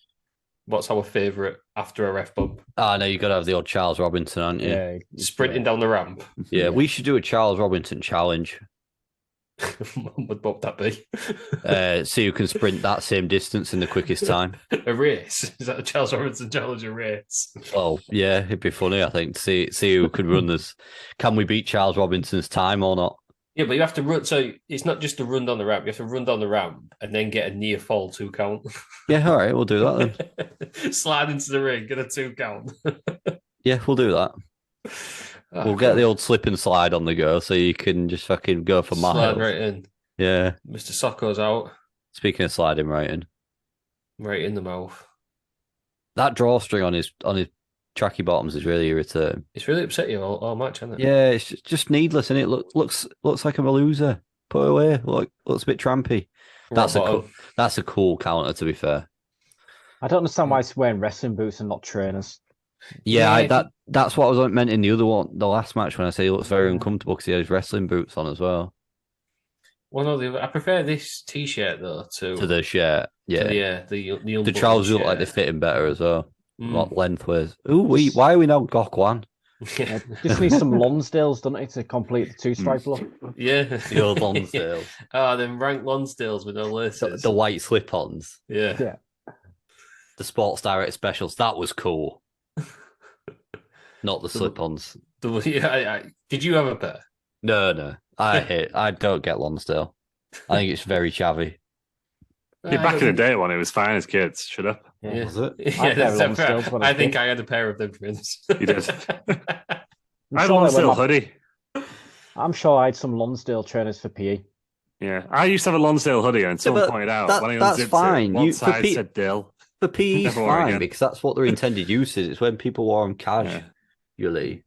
What's our favourite after a ref bump? No, you got to have the odd Charles Robinson, aren't you? Yeah, sprinting down the ramp. Yeah, we should do a Charles Robinson challenge. What would that be? See who can sprint that same distance in the quickest time. A race? Is that a Charles Robinson challenge? A race? Well, yeah, it'd be funny, I think, to see who could run this. Can we beat Charles Robinson's time or not? Yeah, but you have to run. So it's not just to run down the ramp. You have to run down the ramp and then get a near fall 2 count. Yeah, all right, we'll do that then. Slide into the ring, get a 2 count. Yeah, we'll do that. We'll get the old slip and slide on the go, so you can just fucking go for miles. Slide right in. Yeah. Mr. Socko's out. Speaking of sliding right in. Right in the mouth. That drawstring on his tracky bottoms is really irritating. It's really upset you all match, hasn't it? Yeah, it's just needless, and it looks like I'm a loser. Put it away. Looks a bit trampy. That's a cool counter, to be fair. I don't understand why he's wearing wrestling boots and not trainers. Yeah, that's what I was meant in the other one, the last match, when I say he looks very uncomfortable because he has wrestling boots on as well. Well, no, I prefer this t-shirt though to the shirt. Yeah, the trousers look like they fit him better as well. Not lengthways. Why are we now Gok Wan? Yeah, just need some Lonsdales, don't it, to complete the 2-stripe look? Yeah, the old Lonsdales. Them rank Lonsdales with no laces. The white slip-ons. Yeah. The Sports Direct specials. That was cool. Not the slip-ons. Did you have a pair? No. I don't get Lonsdale. I think it's very chavvy. Yeah, back in the day when it was fine as kids. Shut up. Yeah. Was it? I think I had a pair of them, Prince. You did. I had a Lonsdale hoodie. I'm sure I had some Lonsdale trainers for PE. Yeah, I used to have a Lonsdale hoodie, and someone pointed out when I that's fine. One side said Dill. For PE is fine because that's what their intended use is. It's when people wore them casually.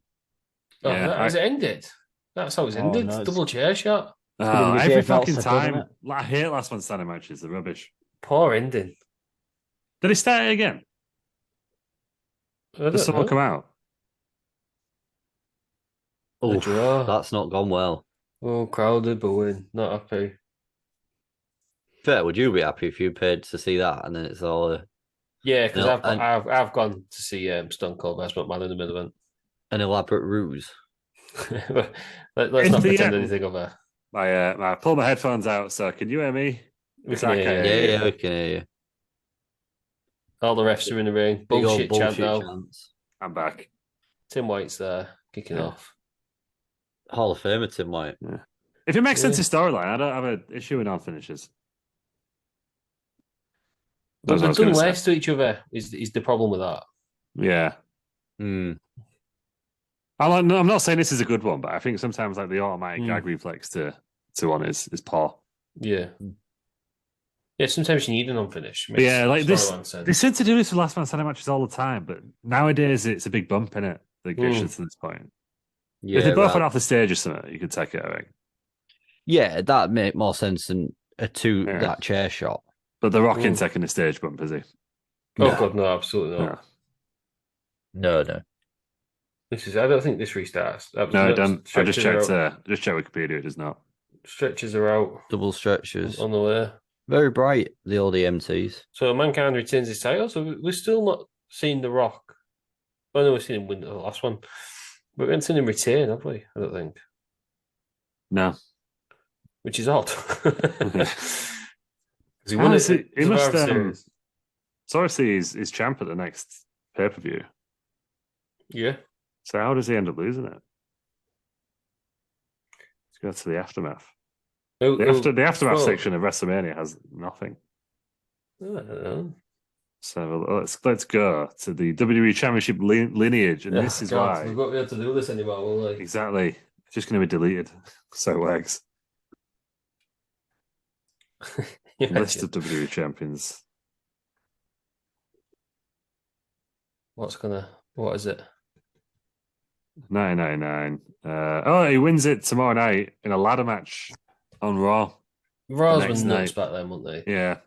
Has it ended? That's how it's ended. No, Double chair shot. Every fucking time. I hate last man standing matches. They're rubbish. Poor ending. Did he start it again? Did someone come out? Oh, draw. That's not gone well. Oh, crowded booing. Not happy. Fair, would you be happy if you paid to see that and then it's all yeah, because I've gone to see Stone Cold vs McMahon in the middle event. An elaborate ruse. Let's not pretend anything of her. I pulled my headphones out, so can you hear me? We can hear you. All the refs are in the ring. Bullshit chant now. I'm back. Tim White's there, kicking off. Hall of Famer Tim White. Yeah. If it makes sense to storyline, I don't have an issue with non-finishes. But they've done less to each other is the problem with that. Yeah. I'm not saying this is a good one, but I think sometimes like the automatic gag reflex to one is poor. Yeah. Yeah, sometimes you need an unfinish. Yeah, like this. They seem to do this with last man standing matches all the time, but nowadays it's a big bump in it that gets you to this point. Yeah, if they both went off the stage or something, you could take it, I think. Yeah, that'd make more sense than that chair shot. But the Rock ain't taking the stage bump, is he? Oh God, no, absolutely not. No. I don't think this restarts. No, don't. I just checked. Just check Wikipedia. It does not. Stretches are out. Double stretches on the way. Very bright. The old EMTs. So Mankind retains his title. So we're still not seeing The Rock. I know we've seen him win the last one, but we haven't seen him retain, have we? I don't think. No. Which is odd. He must. So obviously he's champ at the next pay-per-view. Yeah. So how does he end up losing it? Let's go to the aftermath. The aftermath section of WrestleMania has nothing. I don't know. So let's go to the WWE Championship lineage, and this is why we've got to be able to do this anymore, will we? Exactly. It's just going to be deleted. So legs. List of WWE champions. What is it? 999. He wins it tomorrow night in a ladder match on Raw. Raws were nuts back then, weren't they? Yeah.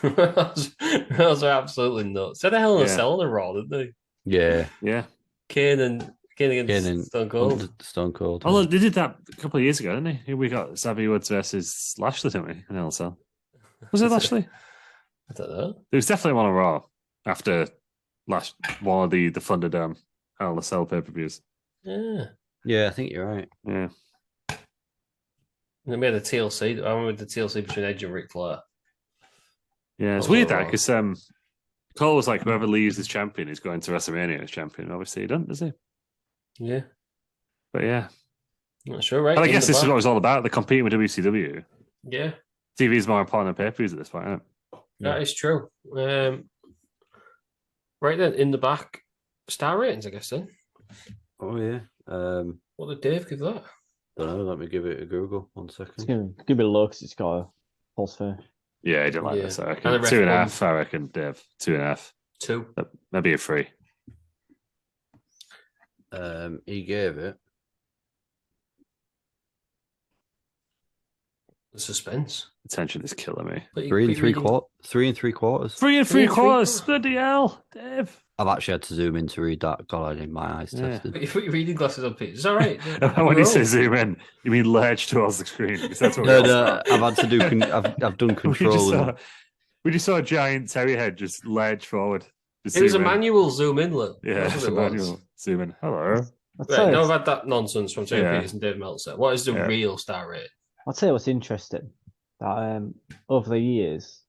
Raws are absolutely nuts. They had a hell of a sell on the Raw, didn't they? Yeah. Yeah. Kane against Stone Cold. Stone Cold. Although they did that a couple of years ago, didn't they? We got Xavier Woods versus Lashley, didn't we? In LSL. Was it Lashley? I don't know. There was definitely one on Raw after one of the Thunderdome LSL pay-per-views. Yeah, I think you're right. Yeah. And then we had a TLC. I remember the TLC between Edge and Ric Flair. Yeah, it's weird that because Cole was like, whoever leaves as champion is going to WrestleMania as champion. Obviously, he doesn't, does he? Yeah. But yeah. Not sure, right? But I guess this is what it was all about. They're competing with WCW. Yeah. TV is more important than pay-per-views at this point, isn't it? That is true. Right then, in the back, star ratings, I guess then. Oh, yeah. What did Dave give that? Don't know. Let me give it a Google. 1 second. It's going to be low because it's got a pulse finish. Yeah, I didn't like this. I reckon 2.5. I reckon, Dave. 2.5. 2. Maybe a 3. He gave it. The suspense. The tension is killing me. 3 and 3 quarters. 3 and 3 quarters. 3 and 3 quarters. Bloody hell, Dave. I've actually had to zoom in to read that. God, I need my eyes tested. But you put your reading glasses on, Pete. It's all right. When you say zoom in, you mean lurch towards the screen? That's what no, I've had to do. I've done control. We just saw a giant terry head just lurch forward. It was a manual zoom in, look. Yeah, it's a manual zoom in. Hello. Right, now I've had that nonsense from Terry Peters and Dave Meltzer. What is the real star rate? I'll tell you what's interesting. That over the years,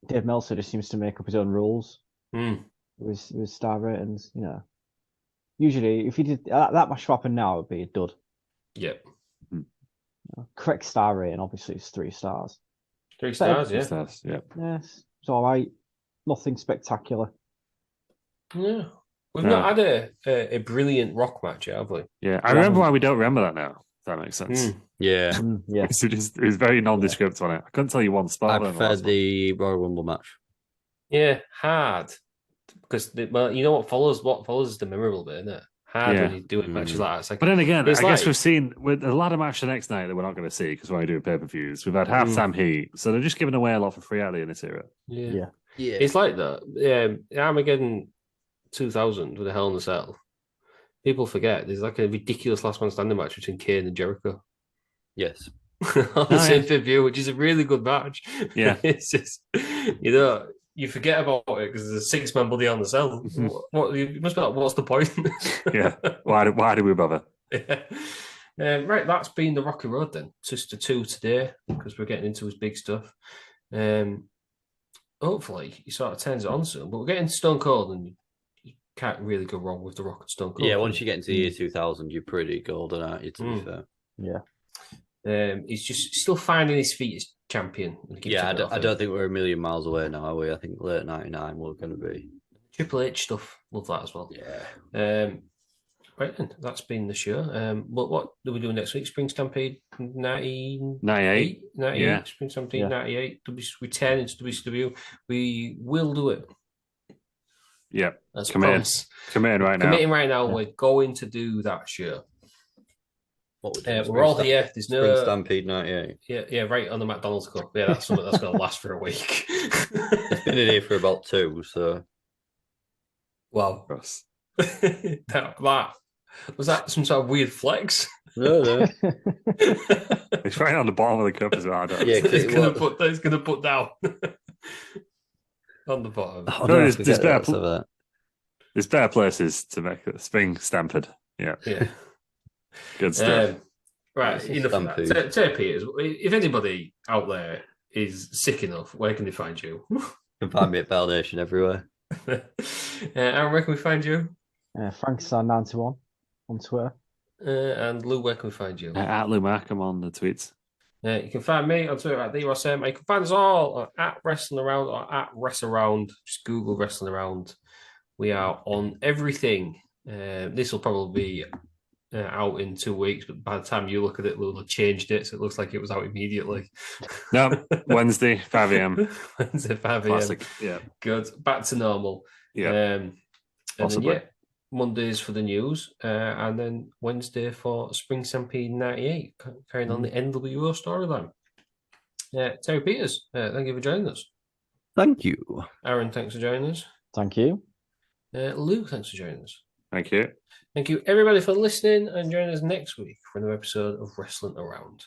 Dave Meltzer just seems to make up his own rules with star ratings. You know, usually if he did that match happen now, it would be a dud. Yep. Correct star rating obviously is 3 stars. 3 stars, yeah. 3 stars, yeah. Yes, it's all right. Nothing spectacular. Yeah. We've not had a brilliant Rock match yet, have we? Yeah, I remember why we don't remember that now. If that makes sense. Yeah. Yeah. It was very nondescript on it. I couldn't tell you one spot. I prefer the Royal Rumble match. Yeah, hard. Because, you know what follows? What follows is the memorable bit, isn't it? Hard when you do it matches like that. It's like, but then again, I guess we've seen with a lot of match the next night that we're not going to see because we're only doing pay-per-views. We've had halftime heat. So they're just giving away a lot for free early in this era. Yeah. It's like that. Armageddon 2000 with a Hell in a Cell. People forget there's like a ridiculous last man standing match between Kane and Jericho. Yes. On the same pay-per-view, which is a really good match. Yeah. It's just, you forget about it because there's a 6-man buddy on the cell. What you must be like, what's the point? Yeah. Why do we bother? Yeah. Right, that's been the Rocky Road then. Sister 2 today because we're getting into his big stuff. Hopefully he sort of turns it on soon. But we're getting Stone Cold and you can't really go wrong with the Rock and Stone Cold. Yeah, once you get into the year 2000, you're pretty golden, aren't you, to be fair? Yeah. He's just still finding his feet as champion. Yeah, I don't think we're a million miles away now, are we? I think late 99 we're going to be. Triple H stuff, love that as well. Yeah. Right then, that's been the show. What are we doing next week? Spring Stampede 98. Yeah. Spring Stampede 98. Returning to WCW. We will do it. Yeah. That's committing right now. Committing right now. We're going to do that show. We're all here. There's no Spring Stampede 98. Yeah, right on the McDonald's Cup. Yeah, that's something that's going to last for a week. It's been in here for about 2, so Wow. Gross. that was that some sort of weird flex? No. It's right on the bottom of the cup as well. Yeah, It's gonna put down on the bottom. I don't know if we get that. There's better places to make it. Spring Stampede. Yeah. Good stuff. Right, enough of that. Terry Peters, if anybody out there is sick enough, where can they find you? You can find me at Bell Nation everywhere. Aaron, where can we find you? Frankenstein91 on Twitter. And Lou, where can we find you? At Lou Markham on the tweets. You can find me on Twitter at TheRossM. You can find us all at Wrestling Around or at Wrestle Around. Just Google Wrestling Around. We are on everything. This will probably be out in 2 weeks, but by the time you look at it, we'll have changed it, so it looks like it was out immediately. No, Wednesday, 5 a.m. Wednesday, 5 a.m. Classic. Yeah. Good. Back to normal. Yeah. Possibly. Then, Mondays for the news, and then Wednesday for Spring Stampede 98, carrying on the NWO storyline. Terry Peters, thank you for joining us. Thank you. Aaron, thanks for joining us. Thank you. Lou, thanks for joining us. Thank you. Thank you, everybody, for listening, and join us next week for another episode of Wrestling Around.